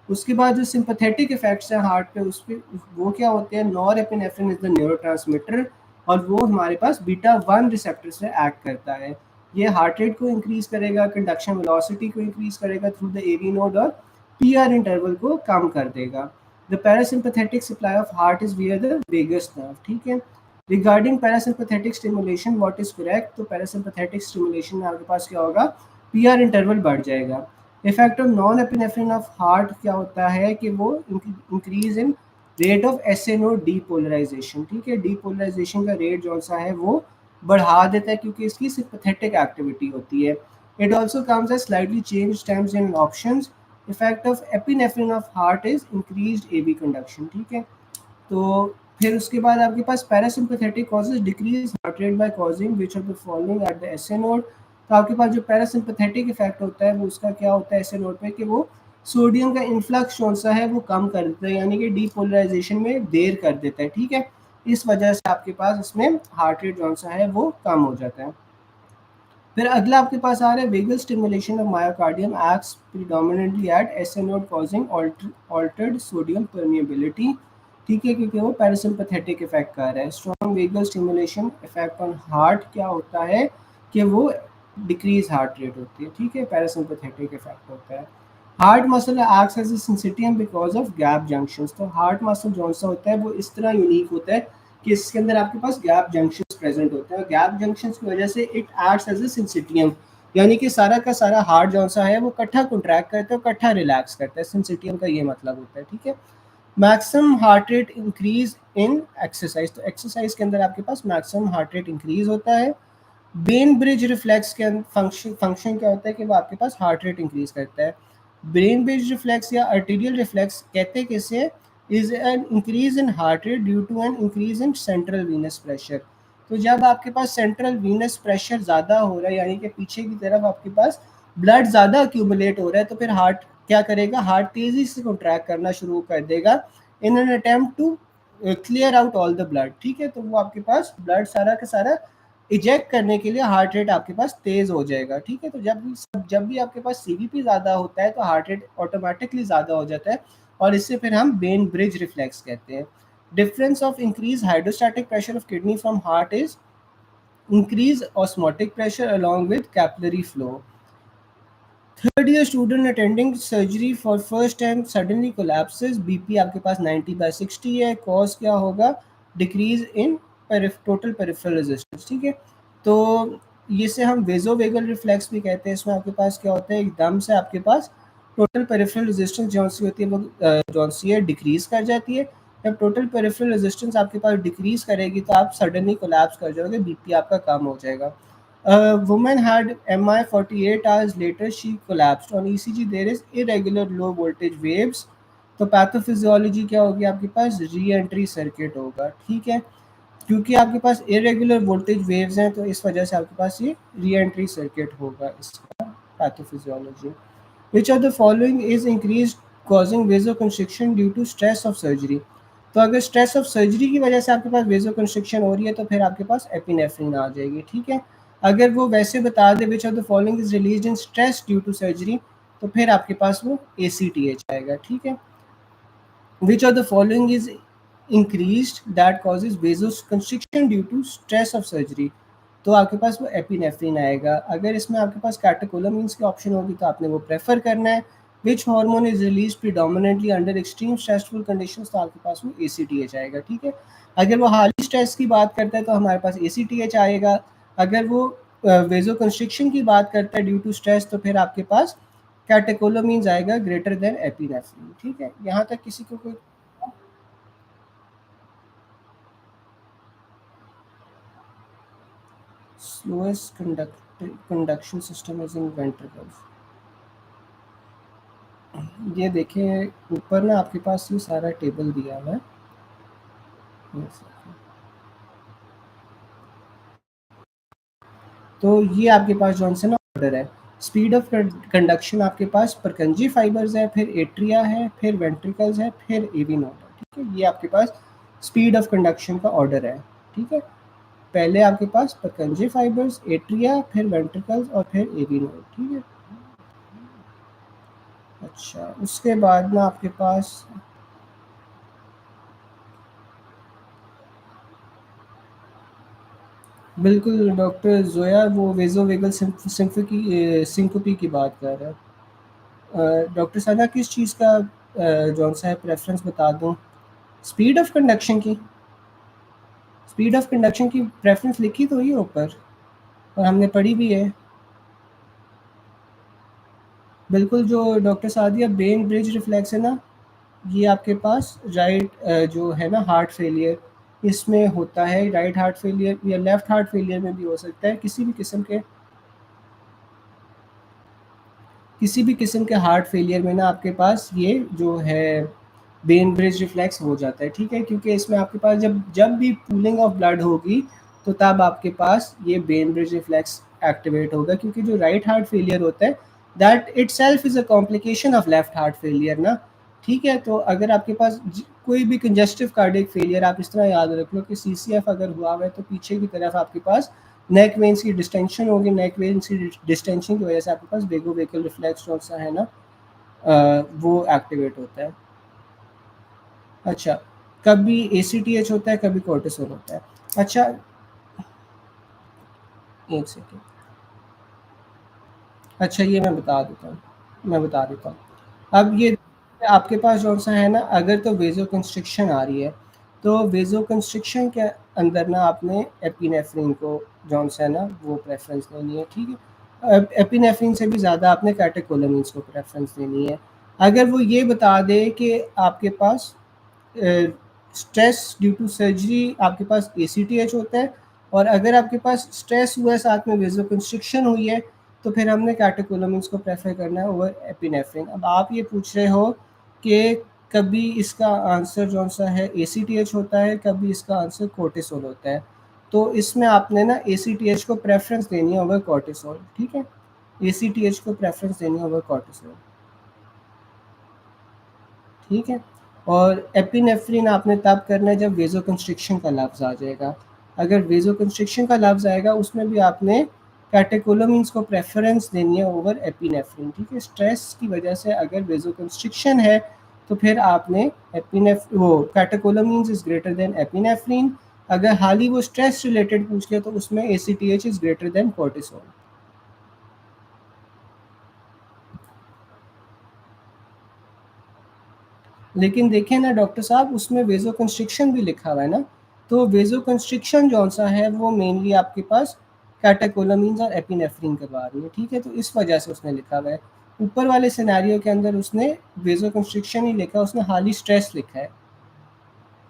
उसके बाद जो सिंपैथेटिक इफेक्ट्स हैं हार्ट पे, उस पे वो क्या होते हैं, नॉरएपिनेफ्रिन इज द न्यूरोट्रांसमीटर, और वो हमारे पास बीटा 1 रिसेप्टर से एक्ट करता है। ये हार्ट रेट को इंक्रीज करेगा, कंडक्शन वेलोसिटी को इंक्रीज करेगा थ्रू द एवी नोड, और पीआर इंटरवल को कम कर देगा। The parasympathetic supply of heart is via the vagus nerve, ठीक है। Regarding parasympathetic stimulation what is correct, तो पैरासिम्पैथेटिक स्टिमुलेशन में आपके पास क्या होगा, पीआर इंटरवल बढ़ जाएगा। Effect of non epinephrine of heart क्या होता है कि वो increase in rate of SA node depolarisation, ठीक है। डीपोलराइजेशन का रेट जो सा है वो बढ़ा देता है क्योंकि इसकी सिंपैथेटिक एक्टिविटी होती है। It also comes as slightly change times in options. Effect of epinephrine of heart is increased AB conduction, ठीक है। तो फिर उसके बाद आपके पास parasympathetic causes decrease heart rate by causing which of the following at the SA node. तो आपके पास जो पैरासिम्पैथेटिक इफेक्ट होता है वो उसका क्या होता है एसए नोड पे कि वो सोडियम का इन्फ्लक्स कौन सा है वो कम कर देता है, यानी कि डीपोलराइजेशन में देर कर देता है, ठीक है। इस वजह से आपके पास इसमें हार्ट रेट कौन सा है वो कम हो जाता है। फिर अगला आपके पास आ रहा है vagal stimulation of myocardium acts predominantly at SA node causing altered sodium permeability, ठीक है, क्योंकि वो पैरासिम्पैथेटिक इफेक्ट कर रहा है। Strong vagal stimulation effect on heart क्या होता है कि वो डिक्रीज हार्ट रेट होती है, ठीक है, पैरासिम्पैथेटिक इफेक्ट होता है। Heart muscle acts as a syncytium because of gap junctions. तो हार्ट मसल जो सा होता है वो इस तरह यूनिक होता है कि इसके अंदर आपके पास गैप जंक्शंस प्रेजेंट होते हैं, और गैप जंक्शंस की वजह से it acts as a syncytium, यानी कि सारा का सारा हार्ट जो सा है वो इकट्ठा कॉन्ट्रैक्ट करता है और इकट्ठा रिलैक्स करता है। सिंसिटियम का ये मतलब होता है, ठीक है। Maximum heart rate increase in exercise, तो एक्सरसाइज के अंदर आपके पास मैक्सिमम हार्ट रेट इंक्रीज होता है। ब्रेन ब्रिज रिफ्लेक्स के फंक्शन क्या होता है कि वो आपके पास हार्ट रेट इंक्रीज करता है। ब्रेन ब्रिज रिफ्लेक्स या आर्टेरियल रिफ्लेक्स कहते हैं किसे, is an increase in heart rate due to an increase in central venous pressure. तो जब आपके पास सेंट्रल वीनस प्रेशर ज़्यादा हो रहा है, यानी कि पीछे की तरफ आपके पास ब्लड ज़्यादा अक्यूमुलेट हो रहा है, तो फिर हार्ट क्या करेगा, हार्ट तेज़ी से कॉन्ट्रैक्ट करना शुरू कर देगा in an attempt to clear out all the blood, ठीक है। तो वो आपके पास ब्लड सारा का सारा इजेक्ट करने के लिए हार्ट रेट आपके पास तेज हो जाएगा, ठीक है। तो जब भी आपके पास सीवीपी ज़्यादा होता है तो हार्ट रेट ऑटोमेटिकली ज़्यादा हो जाता है, और इससे फिर हम ब्रेन ब्रिज रिफ्लेक्स कहते हैं। Difference of increase hydrostatic pressure of kidney from heart is increase osmotic pressure along with capillary flow. Third year student attending surgery for first time suddenly collapses, BP आपके पास 90/60 है, cause क्या होगा, decrease in total peripheral resistance, ठीक है। तो ये से हम वेजोवेगल रिफ्लेक्स भी कहते हैं। इसमें आपके पास क्या होता है, एकदम से आपके पास टोटल पेरिफेरल रेजिस्टेंस जो सी होती है वो जो सी है डिक्रीज कर जाती है। जब टोटल पेरिफेरल रेजिस्टेंस आपके पास डिक्रीज करेगी तो आप सडनली कोलैप्स कर जाओगे, बीपी आपका कम हो जाएगा। A woman had MI 48 hours later, she collapsed. On ECG, there is irregular low voltage waves. तो पैथोफिजियोलॉजी क्या होगी आपके पास, री एंट्री सर्किट होगा, ठीक है। क्योंकि आपके पास इरेगुलर वोल्टेज वेव्स हैं तो इस वजह से आपके पास ये री एंट्री सर्किट होगा इसका pathophysiology. Which of the following is increased causing vasoconstriction due to stress of surgery? तो अगर स्ट्रेस ऑफ सर्जरी की वजह से आपके पास वेजोकंस्ट्रिक्शन हो रही है तो फिर आपके पास एपिनेफ्रिन आ जाएगी, ठीक है। अगर वो वैसे बता दे which of the following is released in stress due to surgery, तो फिर आपके पास वो ACTH आएगा, ठीक है। Which of the following is increased that causes vasoconstriction due to stress of surgery, तो आपके पास वो एपिनेफ्रिन आएगा। अगर इसमें आपके पास कैटेकोलामीन्स की ऑप्शन होगी तो आपने वो प्रेफर करना है। Which hormone is release predominantly under extreme stressful conditions, तो आपके पास वो ACTH आएगा, ठीक है। अगर वो हाली स्ट्रेस की बात करता है तो हमारे पास ACTH आएगा। अगर वो वेजो कंस्ट्रिक्शन की बात करता है ड्यू टू स्ट्रेस तो फिर आपके पास कैटेकोलामीन्स आएगा ग्रेटर देन एपिनेफ्रिन, ठीक है। यहाँ तक किसी को कोई slowest conduction system is in ventricles, ये देखिए ऊपर ना आपके पास ये सारा टेबल दिया हुआ है। तो ये आपके पास जो है ना ऑर्डर है, स्पीड ऑफ कंडक्शन आपके पास परकंजी फाइबर्स है, फिर एट्रिया है, फिर वेंट्रिकल्स है, फिर एवी नोड है, ठीक है। ये आपके पास स्पीड ऑफ कंडक्शन का ऑर्डर है, ठीक है। पहले आपके पास परकंजी फाइबर्स, एट्रिया, फिर वेंट्रिकल्स और फिर एवी नोड, ठीक है। अच्छा, उसके बाद में आपके पास बिल्कुल डॉक्टर ज़ोया वो वेज़ोवेगल सिंकोपी की बात कर रहे हैं। डॉक्टर सादा किस चीज़ का जौन-सा है प्रेफ़रेंस बता दूँ? स्पीड ऑफ कंडक्शन की? स्पीड ऑफ कंडक्शन की प्रेफ़रेंस लिखी तो हुई है ऊपर और हमने पढ़ी भी है। बिल्कुल जो doctor Sadia Ben bridge reflex है ना, ये आपके पास जो है ना हार्ट फेलियर इसमें होता है, राइट हार्ट फेलियर या लेफ्ट हार्ट फेलियर में भी हो सकता है। किसी भी किस्म के हार्ट फेलियर में ना आपके पास ये जो है वेन ब्रिज रिफ्लेक्स हो जाता है, ठीक है? क्योंकि इसमें आपके पास जब जब भी पूलिंग ऑफ ब्लड होगी, तो तब आपके पास ये वेन ब्रिज रिफ्लेक्स एक्टिवेट होगा, क्योंकि जो राइट हार्ट फेलियर होता है, that itself is a complication of left heart failure ना, ठीक है? तो अगर आपके पास कोई भी कंजेस्टिव कार्डियक फेलियर, आप इस तरह याद रख लो कि सीसीएफ अगर हुआ हुआ है, तो पीछे की तरफ आपके पास नेक वेन्स की डिस्टेंशन होगी, नेक वेन्स की डिस्टेंशन की वजह से आपके पास वेगोवेगल रिफ्लेक्स कौन सा है ना, वो एक्टिवेट होता है। अच्छा, कभी एसीटीएच होता है, कभी कोर्टिसोल होता है। अच्छा, 1 सेकंड। अच्छा, ये मैं बता देता हूँ। अब ये आपके पास जौन-सा है ना, अगर तो वेज़ोकंस्ट्रिक्शन आ रही है, तो वेज़ोकंस्ट्रिक्शन के अंदर ना आपने एपिनेफ्रिन को जौन-सा है ना, वो प्रेफ़रेंस देनी है, ठीक है? एपिनेफ्रिन से भी ज़्यादा आपने कैटेकोलामीन्स को प्रेफ़रेंस देनी है। अगर वो ये बता दे कि आपके पास स्ट्रेस ड्यू टू सर्जरी आपके पास एसीटीएच होता है, और अगर आपके पास स्ट्रेस हुआ है साथ में वेज़ोकंस्ट्रिक्शन हुई है, तो फिर हमने कैटेकोलामिन्स को प्रेफर करना है ओवर एपिनेफ्रिन। अब आप ये पूछ रहे हो कि कभी इसका आंसर जौन सा है एसीटीएच होता है, कभी इसका आंसर कोर्टिसोल होता है। तो इसमें आपने ना एसीटीएच को प्रेफरेंस देनी है ओवर कोर्टिसोल, ठीक है? एसीटीएच को प्रेफरेंस देनी है ओवर कोर्टिसोल। ठीक है? और एपिनेफ्रिन आपने तब करना है जब वेज़ोकंस्ट्रिक्शन का लफ्ज़ आ जाएगा। अगर वेज़ोकंस्ट्रिक्शन का लफ्ज़ आएगा, उसमें भी आपने कैटेकोलामीन्स को प्रेफ़रेंस देनी है ओवर एपिनेफ्रिन, ठीक है? स्ट्रेस की वजह से अगर वेज़ोकंस्ट्रिक्शन है, तो फिर आपने catecholamines is greater than epinephrine. अगर हाल ही वो स्ट्रेस रिलेटेड पूछ लिया, तो उसमें ACTH is greater than cortisol. लेकिन देखें ना डॉक्टर साहब, उसमें वेज़ोकंस्ट्रिक्शन भी लिखा हुआ है ना, तो वेज़ोकंस्ट्रिक्शन जौन-सा है वो मेनली आपके पास कैटेकोलामीन्स और एपिनेफ्रिन करवा रही है, ठीक है? तो इस वजह से उसने लिखा हुआ है। ऊपर वाले सिनेरियो के अंदर उसने वेज़ोकंस्ट्रिक्शन ही लिखा है, उसने हाली स्ट्रेस लिखा है,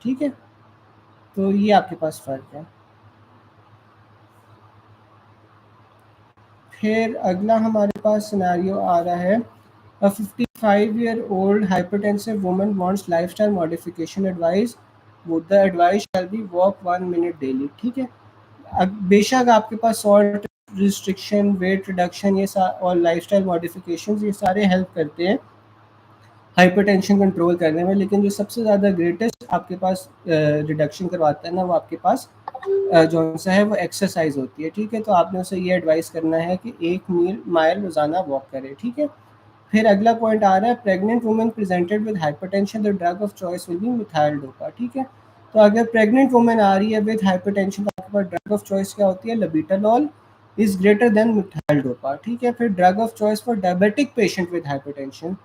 ठीक है? तो ये आपके पास फ़र्क है। फिर अगला हमारे पास सिनेरियो आ रहा है, अ 55-year-old hypertensive woman wants lifestyle modification advice. Would the advice shall be walk 1 minute daily, ठीक है? अब बेशक आपके पास सॉल्ट रिस्ट्रिक्शन, वेट रिडक्शन और लाइफस्टाइल मॉडिफिकेशंस ये सारे हेल्प करते हैं हाइपरटेंशन कंट्रोल करने में, लेकिन जो सबसे ज़्यादा ग्रेटेस्ट आपके पास रिडक्शन करवाता है ना, वो आपके पास जो सा है वो एक्सरसाइज होती है, ठीक है? तो आपने उसे ये एडवाइस करना है कि 1 माइल रोज़ाना वॉक करे, ठीक है? फिर अगला पॉइंट आ रहा है, pregnant woman presented with hypertension the drug of choice will be methyl dopa, ठीक है? तो अगर प्रेग्नेंट वुमन आ रही है विद हाइपरटेंशन, तो आपके पास ड्रग ऑफ चॉइस क्या होती है? Labetalol is greater than methyldopa, ठीक है? फिर drug of choice for diabetic patient with hypertension,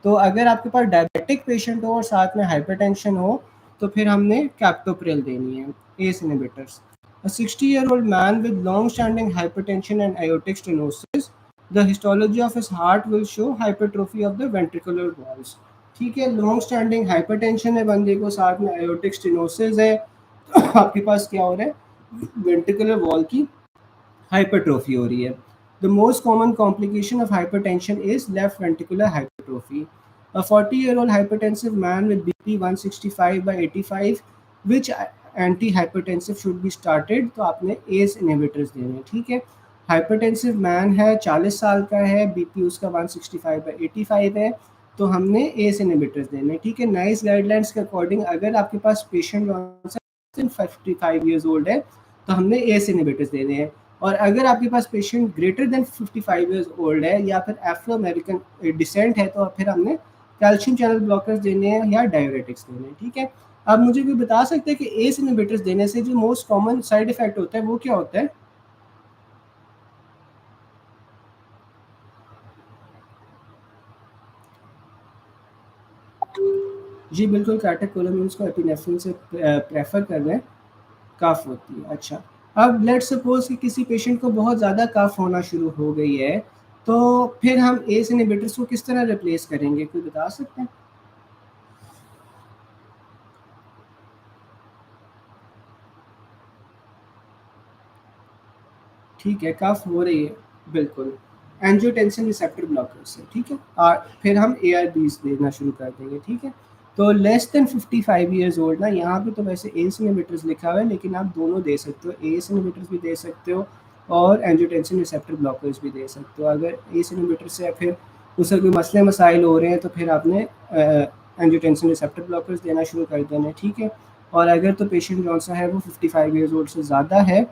तो अगर आपके पास डायबिटिक पेशेंट हो और साथ में हाइपरटेंशन हो, तो फिर हमने कैप्टोप्रिल देनी है, S inhibitors. A 60-year-old man with long-standing hypertension and aortic stenosis, the histology of his heart will show hypertrophy of the ventricular walls, ठीक है? लॉन्ग स्टैंडिंग हाइपरटेंशन है बंदे को, साथ में एयोटिक स्टेनोसिस है, तो आपके पास क्या हो रहा है? वेंट्रिकुलर वॉल की hypertrophy हो रही है। The most common complication of hypertension is left ventricular hypertrophy. A 40-year-old hypertensive man with BP 165 by 85, which antihypertensive should be started? तो आपने ACE inhibitors देने हैं, ठीक है? हाइपरटेंसिव मैन है, 40 साल का है, बीपी उसका 165 बाई 85 है, तो हमने एस इनहिबिटर्स देने हैं, ठीक है? नाइस गाइडलाइंस के अकॉर्डिंग अगर आपके पास पेशेंट 55 ईयर्स ओल्ड है, तो हमने एस इनहिबिटर्स देने हैं। और अगर आपके पास patient greater than 55 years old है या फिर एफ्रो अमेरिकन डिसेंट है, तो फिर हमने कैल्शियम चैनल ब्लॉकर्स देने हैं या डायरेटिक्स देने हैं, ठीक है? आप मुझे भी बता सकते हैं कि एस इनहिबिटर्स देने से जो मोस्ट कॉमन साइड इफेक्ट होता है वो क्या होता है? जी बिल्कुल, कैटेकोलामिन्स को एपिनेफ्रिन से प्रेफ़र कर रहे हैं, कफ़ होती है, अच्छा। अब लेट्स सपोज़ कि किसी पेशेंट को बहुत ज़्यादा कफ़ होना शुरू हो गई है, तो फिर हम एस इनहिबिटर्स को किस तरह रिप्लेस करेंगे? कोई बता सकते हैं? ठीक है, कफ़ हो रही है, बिल्कुल। एंजियोटेंसिन रिसेप्टर ब्लॉकर से, ठीक है? फिर हम एआरबीज़ देना शुरू कर देंगे, ठीक है? तो लेस देन 55 इयर्स ओल्ड ना, यहाँ पे तो वैसे एस इनहिबिटर्स लिखा हुआ है, लेकिन आप दोनों दे सकते हो, एस इनहिबिटर्स भी दे सकते हो और एंजियोटेंसिन रिसेप्टर ब्लॉकर्स भी दे सकते हो। अगर एस इनहिबिटर से फिर उससे कोई मसले मसाइल हो रहे हैं, तो फिर आपने एंजियोटेंसिन रिसेप्टर ब्लॉकर्स देना शुरू कर देना है, ठीक है? और अगर तो पेशेंट कौन-सा है वो 55 इयर्स ओल्ड से ज़्यादा है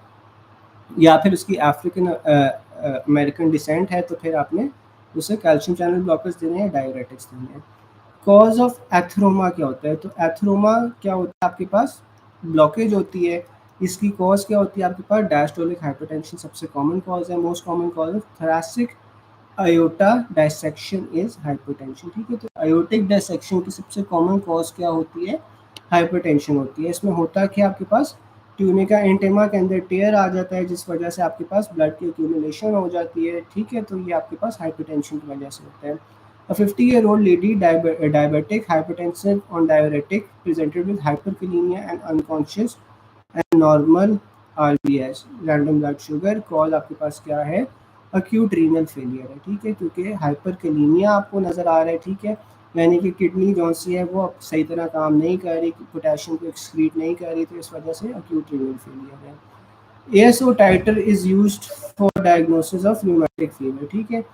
या फिर उसकी अफ्रीकन अमेरिकन डिसेंट है, तो फिर आपने उसे कैल्शियम चैनल ब्लॉकर्स देने हैं, डाययूरेटिक्स देने हैं। कॉज ऑफ एथरोमा क्या होता है? तो एथरोमा क्या होता है आपके पास? ब्लॉकेज होती है। इसकी कॉज क्या होती है आपके पास? डायस्टोलिक हाइपरटेंशन सबसे कॉमन कॉज है। Most common cause of thoracic aorta dissection is hypertension, ठीक है? तो अयोटिक डायसेक्शन की सबसे कॉमन कॉज क्या होती है? हाइपरटेंशन होती है। इसमें होता क्या आपके पास? ट्यूनिका एंटेमा के अंदर टेयर आ जाता है, जिस वजह से आपके पास ब्लड की एक्यूमुलेशन हो जाती है, ठीक है? तो ये आपके पास हाइपरटेंशन की वजह से होता है। A 50-year-old lady diabetic, hypertensive on diuretic, presented with hyperkalemia and unconscious and normal RBS, random blood sugar. Cause आपके पास क्या है? अक्यूट रीनल फेलियर है, ठीक है? क्योंकि हाइपरकैलेमिया आपको नज़र आ रहा है, ठीक है? यानी कि किडनी जो सी है वो अब सही तरह काम नहीं कर रही, पोटेशियम को एक्सक्रीट नहीं कर रही, तो इस वजह से अक्यूट रीनल फेलियर है। ASO titre is used for diagnosis of rheumatic fever, ठीक है?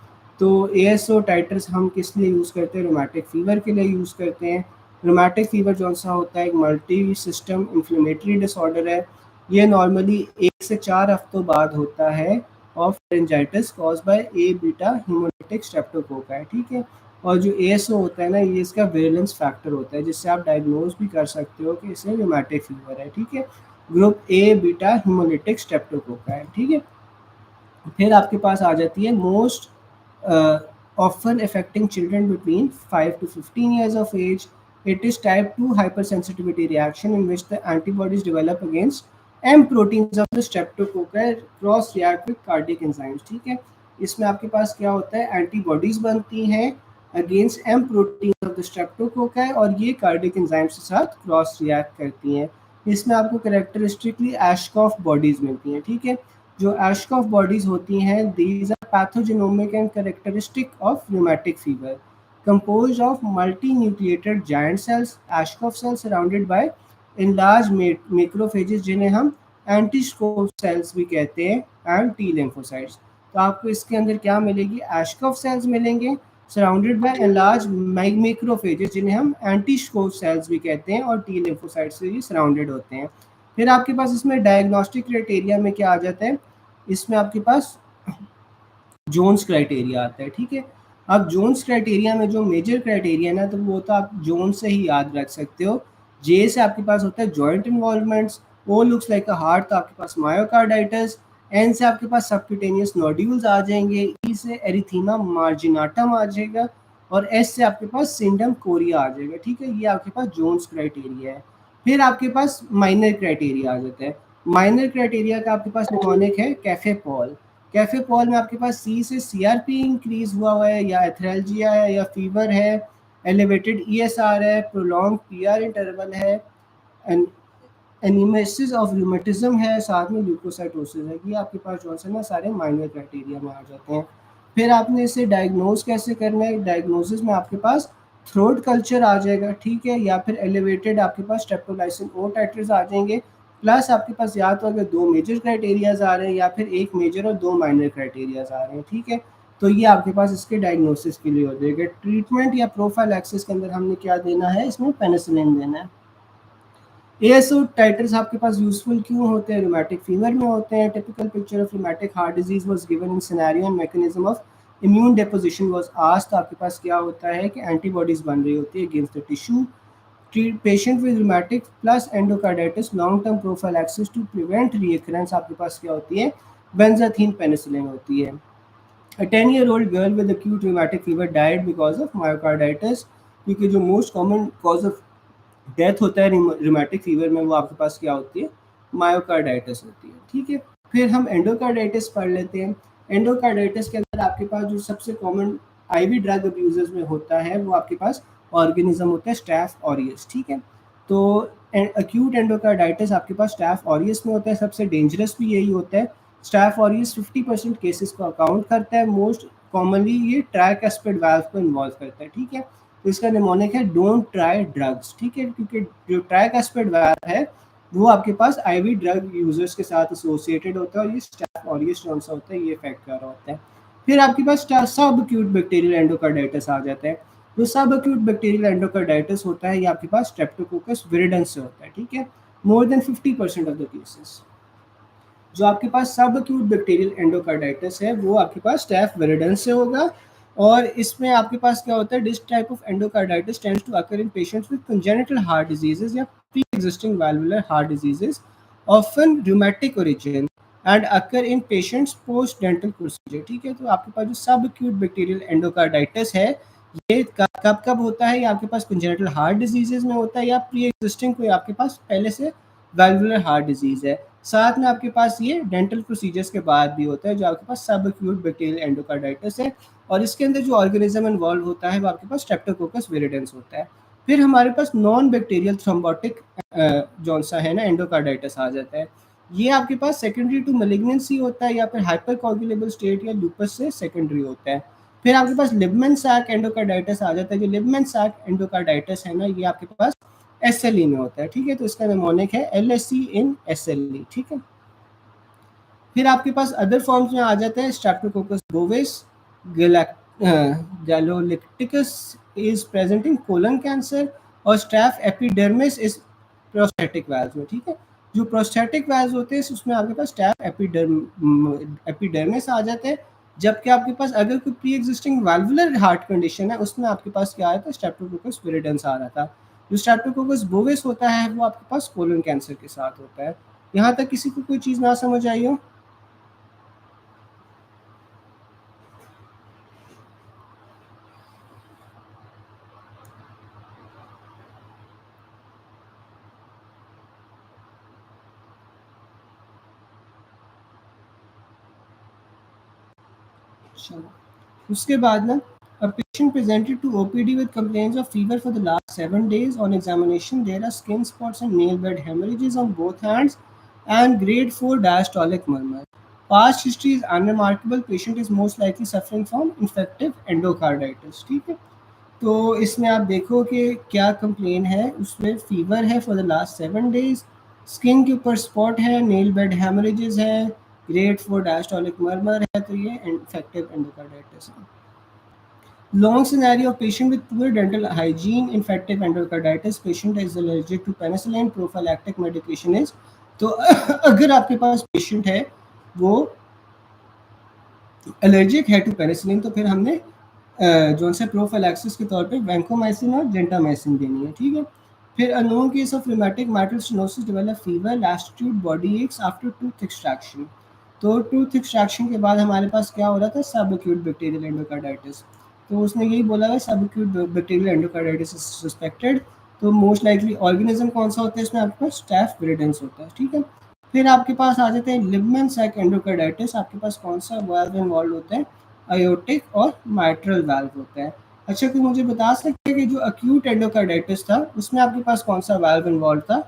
तो एएसओ टाइटर्स हम किस लिए यूज़ करते हैं? रूमेटिक फीवर के लिए यूज़ करते हैं। रूमेटिक फीवर जौन-सा होता है एक मल्टी सिस्टम इन्फ्लेमेटरी डिसऑर्डर है। ये नॉर्मली 1 से 4 हफ्तों बाद होता है of meningitis caused by A beta hemolytic streptococci, ठीक है? और जो एएसओ होता है ना, ये इसका विरुलेंस फैक्टर होता है, जिससे आप डायग्नोज भी कर सकते हो कि इसे रूमेटिक फीवर है, ठीक है? Group A beta hemolytic streptococci, ठीक है? फिर आपके पास आ जाती है most often affecting children between 5 to 15 years of age. It is type 2 hypersensitivity reaction in which the antibodies develop against M proteins of the streptococci cross react with cardiac enzymes, ठीक है? इसमें आपके पास क्या होता है? एंटीबॉडीज बनती हैं against M protein of the streptococci और ये कार्डियक एंजाइम्स के साथ क्रॉस रिएक्ट करती हैं। इसमें आपको कैरेक्टरिस्टिकली एशकॉफ बॉडीज मिलती हैं, ठीक है? जो एशकॉफ बॉडीज होती हैं, these are pathognomonic and characteristic of rheumatic fever, composed of multinucleated giant cells, Ashkoff cells surrounded by enlarged macrophages जिन्हें हम एंटीस्कोप सेल्स भी कहते हैं, एंड टी लिम्फोसाइट्स। तो आपको इसके अंदर क्या मिलेगी? एशकॉफ सेल्स मिलेंगे सराउंडेड बाय एनलार्ज मैक्रोफेजेस जिन्हें हम एंटीस्कोप सेल्स भी कहते हैं और टी लिम्फोसाइट्स से ये सराउंडेड होते हैं। फिर आपके पास इसमें डायग्नोस्टिक क्राइटेरिया में क्या आ जाता है? इसमें आपके पास जोन्स क्राइटेरिया आता है, ठीक है? अब जोन्स क्राइटेरिया में जो मेजर क्राइटेरिया ना, तो वो तो आप जोन से ही याद रख सकते हो। जे से आपके पास होता है joint involvements, O looks like a heart तो आपके पास मायोकार्डाइटिस, एन से आपके पास सबक्यूटेनियस नोड्यूल्स आ जाएंगे, ई से एरिथीमा मार्जिनाटम आ जाएगा और एस से आपके पास सिंडम कोरिया आ जाएगा, ठीक है? ये आपके पास जोन्स क्राइटेरिया है। फिर आपके पास माइनर क्राइटेरिया आ जाता है। माइनर क्राइटेरिया का आपके पास निमोनिक है कैफे पॉल। कैफे पॉल में आपके पास सी से सीआरपी इंक्रीज हुआ है या एथरेल्जिया है या फीवर है, एलिवेटेड ईएसआर है, प्रोलॉन्ग पीआर इंटरवल है, एनीमेसिस ऑफ रूमेटिज्म है, साथ में ल्यूकोसाइटोसिस है। ये आपके पास जो है ना सारे माइनर क्राइटेरिया में आ जाते हैं। फिर आपने इसे डायग्नोज कैसे करना है? डायग्नोसिस में आपके पास थ्रोट कल्चर आ जाएगा, ठीक है? या फिर एलिवेटेड आपके पास स्ट्रेप्टोलाइसिन ओ टाइटर्स आ जाएंगे। प्लस आपके पास या तो अगर 2 मेजर क्राइटेरियाज आ रहे हैं या फिर 1 मेजर और 2 माइनर क्राइटेरियाज आ रहे हैं, ठीक है? तो ये आपके पास इसके डायग्नोसिस के लिए हो जाएगा। ट्रीटमेंट या प्रोफाइलैक्सिस के अंदर हमने क्या देना है? इसमें पेनिसिलिन देना है। एएसओ टाइटर्स आपके पास यूजफुल क्यों होते हैं? रूमेटिक फीवर में होते हैं। Typical picture of rheumatic heart disease was given in scenario and mechanism of immune deposition was asked. तो आपके पास क्या होता है कि एंटीबॉडीज बन रही होती है against the tissue. treat patient with rheumatic plus endocarditis long term prophylaxis to prevent recurrence आपके पास क्या होती है, benzathine penicillin होती है. A 10-year-old girl with acute rheumatic fever died because of myocarditis, क्योंकि जो most common cause of death होता है रिमेटिक फीवर में वो आपके पास क्या होती है, मायोकार्डाइटिस होती है. ठीक है, फिर हम एंडोकार्डाइटिस पढ़ लेते हैं. एंडोकार्डाइटिस के अंदर आपके पास जो सबसे कॉमन आईवी ड्रग अब्यूजर्स में होता है वो आपके पास ऑर्गेनिज्म होता है स्टैफ ऑरियस. ठीक है, तो अक्यूट एंडोकार्डाइटिस आपके पास स्टैफ ऑरियस में होता है. सबसे डेंजरस भी यही होता है. स्टैफ ऑरियस 50% केसेस को अकाउंट करता है. मोस्ट कॉमनली ये ट्राइकस्पिड वाल्व को इन्वॉल्व करता है. ठीक है, तो इसका निमोनिक है डोंट ट्राई ड्रग्स. ठीक है, क्योंकि जो ट्राइकस्पिड वाल्व है वो आपके पास आईवी ड्रग यूजर्स के साथ एसोसिएटेड होता है और ये स्टैफ ऑरियस कौन सा होता है, ये इफेक्ट कर रहा होता है. फिर आपके पास सब अक्यूट बैक्टीरियल एंडोकार्डाइटिस आ जाता है. जो सब अक्यूट बैक्टीरियल एंडोकार्डाइटिस होता है ये आपके पास स्ट्रेप्टोकोकस विरिडेंस से होता है. ठीक है, more than 50% of the cases. जो आपके पास सब अक्यूट बैक्टीरियल एंडोकार्डाइटिस है वो आपके पास स्टैफ विरिडेंस से होगा. और इसमें आपके पास क्या होता है, this type of endocarditis tends to occur in patients with congenital heart diseases या pre existing valvular heart diseases often rheumatic origin and occur in patients post dental procedure. ठीक है, तो आपके पास जो सब एक्यूट बैक्टीरियल एंडोकार्डाइटिस है ये कब कब होता है, ये आपके पास कंजेनिटल हार्ट डिजीजेस में होता है या प्री एग्जिस्टिंग कोई आपके पास पहले से वाल्वुलर हार्ट डिजीज है. साथ में आपके पास ये डेंटल प्रोसीजर्स के बाद भी होता है जो आपके पास सब एक्यूट बैक्टीरियल एंडोकार्डाइटिस है. और इसके अंदर जो ऑर्गेनिज्म इन्वॉल्व होता है वो आपके पास स्ट्रेप्टोकोकस विरिडेंस होता है. फिर हमारे पास नॉन बैक्टीरियल थ्रोम्बोटिक जौन सा है ना एंडोकार्डाइटिस आ जाता है. ये आपके पास सेकेंडरी टू मैलिग्नेंसी होता है या फिर हाइपरकोगुलेबल स्टेट या लूपस से सेकेंडरी होता है. फिर आपके पास लिबमन सैक एंडोकार्डाइटिस आ जाता है. जो लिबमन सैक एंडोकार्डाइटिस है ना ये आपके पास SLE में होता है. ठीक है, तो इसका निमोनिक है LSE इन SLE. ठीक है, फिर आपके पास अदर फॉर्म्स में आ जाते हैं Streptococcus bovis, gallolyticus is present in colon cancer और staph epidermidis is prosthetic valve में. ठीक है, जो प्रोस्टेटिक वाल्व होते हैं उसमें आपके पास स्टैफ एपिडर्मिस आ जाते हैं. जबकि आपके पास अगर कोई pre existing valvular heart condition है उसमें आपके पास क्या आया था, स्ट्रेप्टोकोकस विरिडेंस आ रहा था. जो स्ट्रेप्टोकोकस बोविस होता है वो आपके पास कोलन कैंसर के साथ होता है. यहाँ तक किसी को कोई चीज़ ना समझ आई हो? उसके बाद ना a patient presented to OPD with complaints of fever for the last 7 days. On examination there are skin spots and nail bed hemorrhages on both hands and grade 4 diastolic murmur. Past history is unremarkable. Patient is most likely suffering from infective endocarditis. ठीक है, तो इसमें आप देखो कि क्या complain है. उसमें फीवर है for the last 7 days, skin के ऊपर स्पॉट है, नेल बेड हेमरेजेस है, ग्रेड 4 डायस्टोलिक मर्मर है. तो ये इन्फेक्टिव एंडोकार्डाइटिस है. Long scenario of patient with poor dental hygiene, infective endocarditis, patient is allergic to penicillin, prophylactic medication is. तो अगर आपके पास पेशेंट है वो एलर्जिक है टू पेनिसिलिन तो फिर हमने जो से प्रोफिलैक्सिस के तौर पे वैंकोमाइसिन और जेंटामाइसिन देनी है. ठीक है, फिर a known case of rheumatic mitral stenosis develop fever, lassitude, body aches after tooth extraction. तो टूथ एक्सट्रैक्शन के बाद हमारे पास क्या हो रहा था, सब एक्यूट बैक्टीरियल एंडोकार्डाइटिस. तो उसने यही बोला है सब acute bacterial endocarditis is suspected. तो मोस्ट लाइकली ऑर्गेनिज्म कौन सा होता है इसमें, आपके पास स्टैफ विरिडेंस होता है. ठीक है, फिर आपके पास आ जाते हैं लिबमन सैक एंडोकार्डाइटिस. आपके पास कौन सा वाल्व इन्वॉल्व होता है, आयोटिक और माइट्रल वाल्व होता है. अच्छा, तो मुझे बता सकते हैं कि जो अक्यूट एंडोकार्डाइटिस था उसमें आपके पास कौन सा वाल्व इन्वॉल्व था,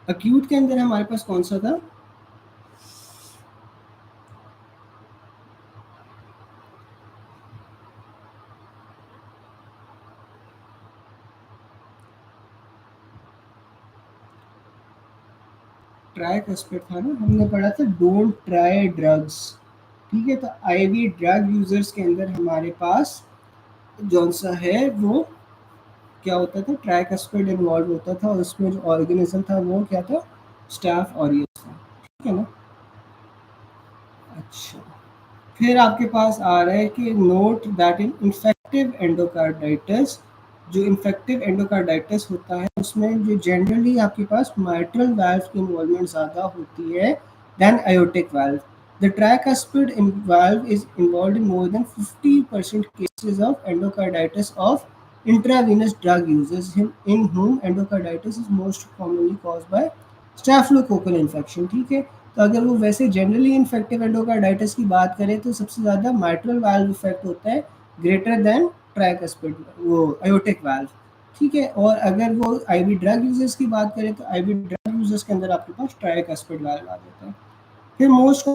अक्यूट के अंदर हमारे पास कौन सा था? ट्राई एस्पेक्ट था ना, हमने पढ़ा था डोंट ट्राई ड्रग्स. ठीक है, तो आईवी ड्रग यूजर्स के अंदर हमारे पास जौन सा है वो क्या होता था, ट्राइकस्पिड इन्वॉल्व होता था और उसमें जो ऑर्गेनिज्म था वो क्या था, स्टैफ ऑरियस था. ठीक है ना. अच्छा, फिर आपके पास आ रहा है कि note that in infective endocarditis जो इन्फेक्टिव एंडोकार्डाइटिस होता है उसमें जो जनरली आपके पास माइट्रल वाल्व की इन्वॉल्वमेंट ज़्यादा होती है then aortic valve. The tricuspid valve is involved in more than 50% cases of endocarditis of intravenous drug users in whom endocarditis is most commonly caused by staphylococcal infection, ठीक है। तो अगर वो वैसे जनरली इन्फेक्टिव एंडोकार्डाइटिस की बात करें तो सबसे ज़्यादा माइट्रल वाल्व इफेक्ट होता है ग्रेटर देन ट्राइकस्पिड वो aortic valve, ठीक है। और अगर वो आईवी ड्रग यूजर्स की बात करें तो आईवी ड्रग यूजर्स के अंदर आपके पास ट्राइकस्पिड वाल्व आ जाता है। फिर most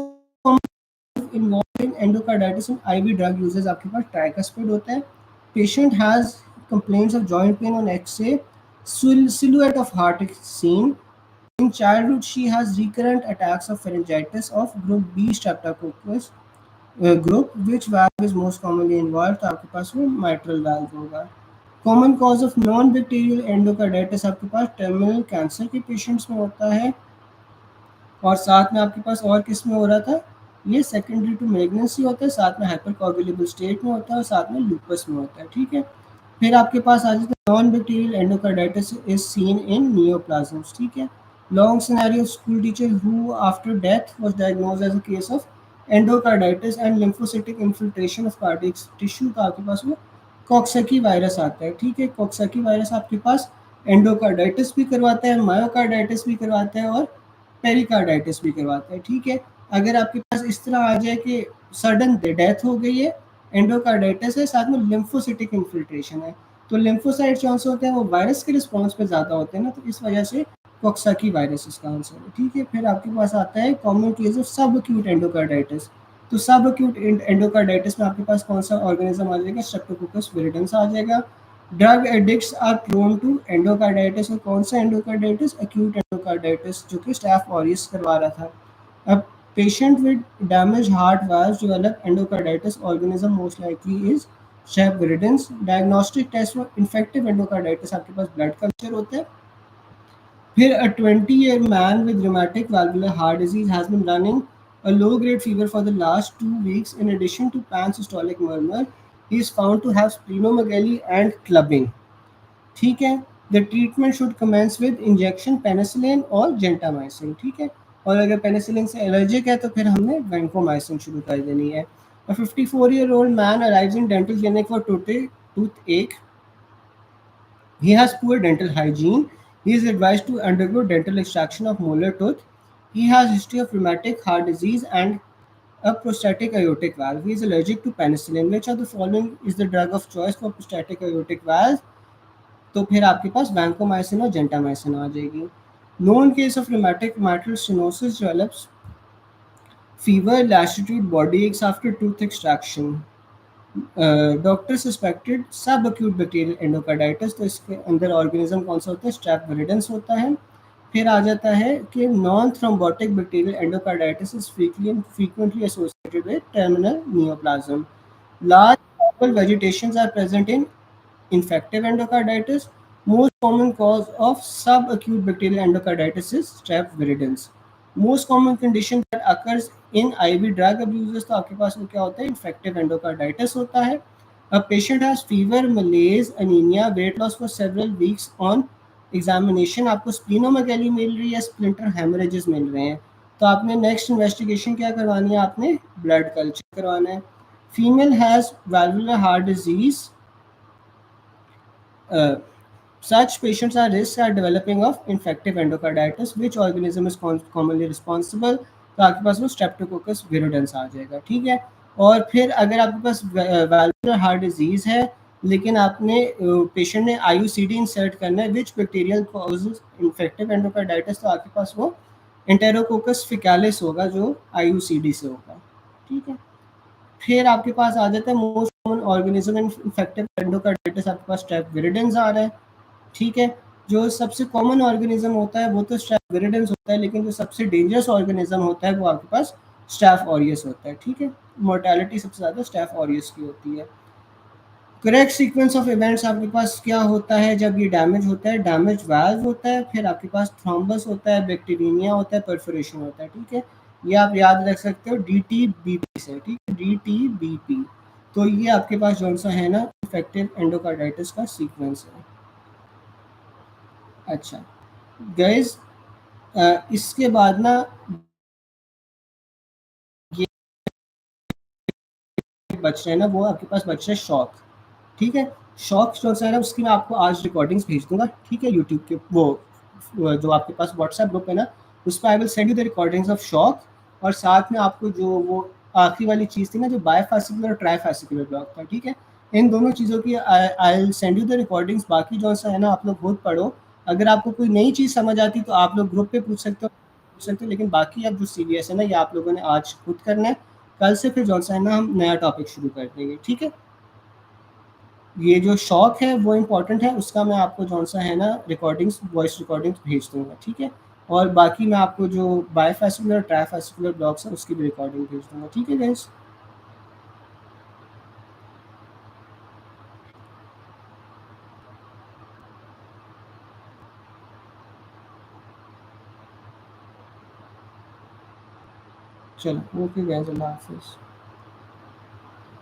involve in endocarditis in IV drug users आपके पास ट्राइकस्पिड होता है। Patient has complaints of joint pain on X-ray, silhouette of heart is seen. In childhood, she has recurrent attacks of pharyngitis of group B streptococcus group. Which valve is most commonly involved? तो आपके पास वो mitral valve होगा। Common cause of non bacterial endocarditis आपके पास terminal cancer के patients में होता है, और साथ में आपके पास और किस में हो रहा था, ये सेकेंडरी टू मैग्नेंसी होता है, साथ में हाइपरकोगुलेबल स्टेट में होता है और साथ में लूपस में होता है, ठीक है। फिर आपके पास आ जाता है non bacterial endocarditis is seen in neoplasms, ठीक है। Long scenario school teacher who after death was diagnosed as a case of endocarditis and lymphocytic infiltration of cardiac tissue, तो आपके पास वो कॉक्सकी वायरस आता है, ठीक है। कॉक्सकी वायरस आपके पास एंडोकार्डाइटिस भी करवाता है, मायोकार्डाइटिस भी करवाता है और पेरिकार्डाइटिस भी करवाता है, ठीक है। अगर आपके पास इस तरह आ जाए कि सडन डेथ हो गई है, एंडोकार्डाइटिस है, साथ में लिम्फोसिटिक इन्फिल्ट्रेशन है, तो लिम्फोसाइट कौन से होते हैं, वो वायरस के रिस्पॉन्स पे ज़्यादा होते हैं ना, तो इस वजह से कॉक्साकी वायरस इसका आंसर है, ठीक है। फिर आपके पास आता है कॉमन केस ऑफ सब एक्यूट एंडोकार्डाइटिस, तो सब एक्यूट एंडोकार्डाइटिस में आपके पास कौन सा ऑर्गेनिज्म आ जाएगा, स्ट्रेप्टोकोकस विरिडेंस आ जाएगा। Drug addicts are prone to endocarditis, और कौन सा एंडोकार्डाइटिस, एक्यूट एंडोकार्डाइटिस, जो कि स्टाफ ऑरियस करवा रहा था। अब patient with damaged heart valves develop endocarditis organism most likely is Strep viridans. Diagnostic test for infective endocarditis आपके पास blood culture होता है। फिर a 20-year man with rheumatic valvular heart disease has been running a low-grade fever for the last 2 weeks. In addition to pansystolic murmur, he is found to have splenomegaly and clubbing, ठीक है। The treatment should commence with injection penicillin और gentamicin, ठीक है। और अगर penicillin से allergic है तो फिर हमने वैंकोमाइसिन शुरू कर देनी है। A 54-year-old man arrives in dental clinic for toothache. He has poor dental hygiene. He is advised to undergo dental extraction of molar tooth. He has history of rheumatic heart disease and a prostatic aortic valve. He is allergic to penicillin. Which of the following is the drug of choice for prostatic aortic valve? तो फिर आपके पास vancomycin और gentamicin आ जाएगी। Known case of rheumatic mitral stenosis develops fever, lassitude, body aches after tooth extraction. Doctor suspected सब acute bacterial endocarditis, तो इसके अंदर organism कौन सा होता है, स्ट्रेप विरिडेंस होता है। फिर आ जाता है कि non thrombotic bacterial endocarditis is frequently associated with terminal neoplasm. Large purple vegetations are present in infective endocarditis. Most common cause of subacute bacterial endocarditis is strep viridans. Most common condition that occurs in IV drug abusers, तो आपके पास वो क्या होता है, infective endocarditis होता है। A patient has fever, malaise, anemia, weight loss for several weeks. On examination आपको splenomegaly मिल रही है, splinter hemorrhages मिल रहे हैं, तो आपने नेक्स्ट इन्वेस्टिगेशन क्या करवानी है, आपने ब्लड कल्चर करवाना है। Female has valvular heart disease. Such patients are risks are developing of infective endocarditis. Which organism is commonly responsible? तो आपके पास वो स्ट्रेप्टोकोकस विरिडेंस आ जाएगा, ठीक है। और फिर अगर आपके पास वैल्वुलर हार्ट डिजीज है लेकिन आपने पेशेंट ने आईयूसीडी इंसर्ट करना है, विच बैक्टीरियल कॉजेज इन्फेक्टिव एंडोकार्डाइटिस, तो आपके पास वो एंटेरोकोकस फिकालिस होगा जो आईयूसीडी से होगा, ठीक है। फिर आपके पास आ जाता है most common organism in infective endocarditis, आपके पास स्ट्रेप विरिडेंस आ रहा है, ठीक है। जो सबसे कॉमन ऑर्गेनिज्म होता है वो तो स्ट्रेप विरिडेंस होता है, लेकिन जो सबसे डेंजरस ऑर्गेनिज्म होता है वो आपके पास स्टैफ ऑरियस होता है, ठीक है। मोर्टेलिटी सबसे ज़्यादा स्टैफ ऑरियस की होती है। करेक्ट सीक्वेंस ऑफ इवेंट्स आपके पास क्या होता है जब ये डैमेज होता है, डैमेज वाल्व होता है, फिर आपके पास थ्रोम्बस होता है, बैक्टीरिया होता है, परफोरेशन होता है, ठीक है। ये आप याद रख सकते हो DTBP से, ठीक है, DTBP। तो ये आपके पास जो सा है ना इफेक्टिव एंडोकार्डाइटिस का सीक्वेंस है। अच्छा गाइस, इसके बाद ना ये बच रहे हैं ना, वो आपके पास बच रहे हैं शॉक। ठीक है, शॉक जो सा है ना उसकी मैं आपको आज रिकॉर्डिंग्स भेज दूंगा, ठीक है, यूट्यूब के वो जो आपके पास व्हाट्सएप ग्रुप है ना, उस पर I will send you the recordings of shock. और साथ में आपको जो वो आखिरी वाली चीज़ थी ना, जो बायफासिकुलर और ट्राईफासिकुलर ब्लॉक था, ठीक है, इन दोनों चीज़ों की I will send you the recordings. बाकी जो सा है ना आप लोग खुद पढ़ो। अगर आपको कोई नई चीज़ समझ आती तो आप लोग ग्रुप पे पूछ सकते हो, लेकिन बाकी अब जो सीरियस है ना ये आप लोगों ने आज खुद करना है। कल से फिर जो सा है ना हम नया टॉपिक शुरू कर देंगे, ठीक है। ये जो शौक है वो इम्पोर्टेंट है, उसका मैं आपको जौन सा है ना रिकॉर्डिंग्स, वॉइस रिकॉर्डिंग्स भेज दूँगा, ठीक है? और बाकी मैं आपको जो बायफासिकुलर, ट्राईफासिकुलर ब्लॉक्स हैं उसकी भी रिकॉर्डिंग भेज दूँगा, ठीक है गाइज़? चलो, ओके गाइज़, अल्लाह हाफ़िज़।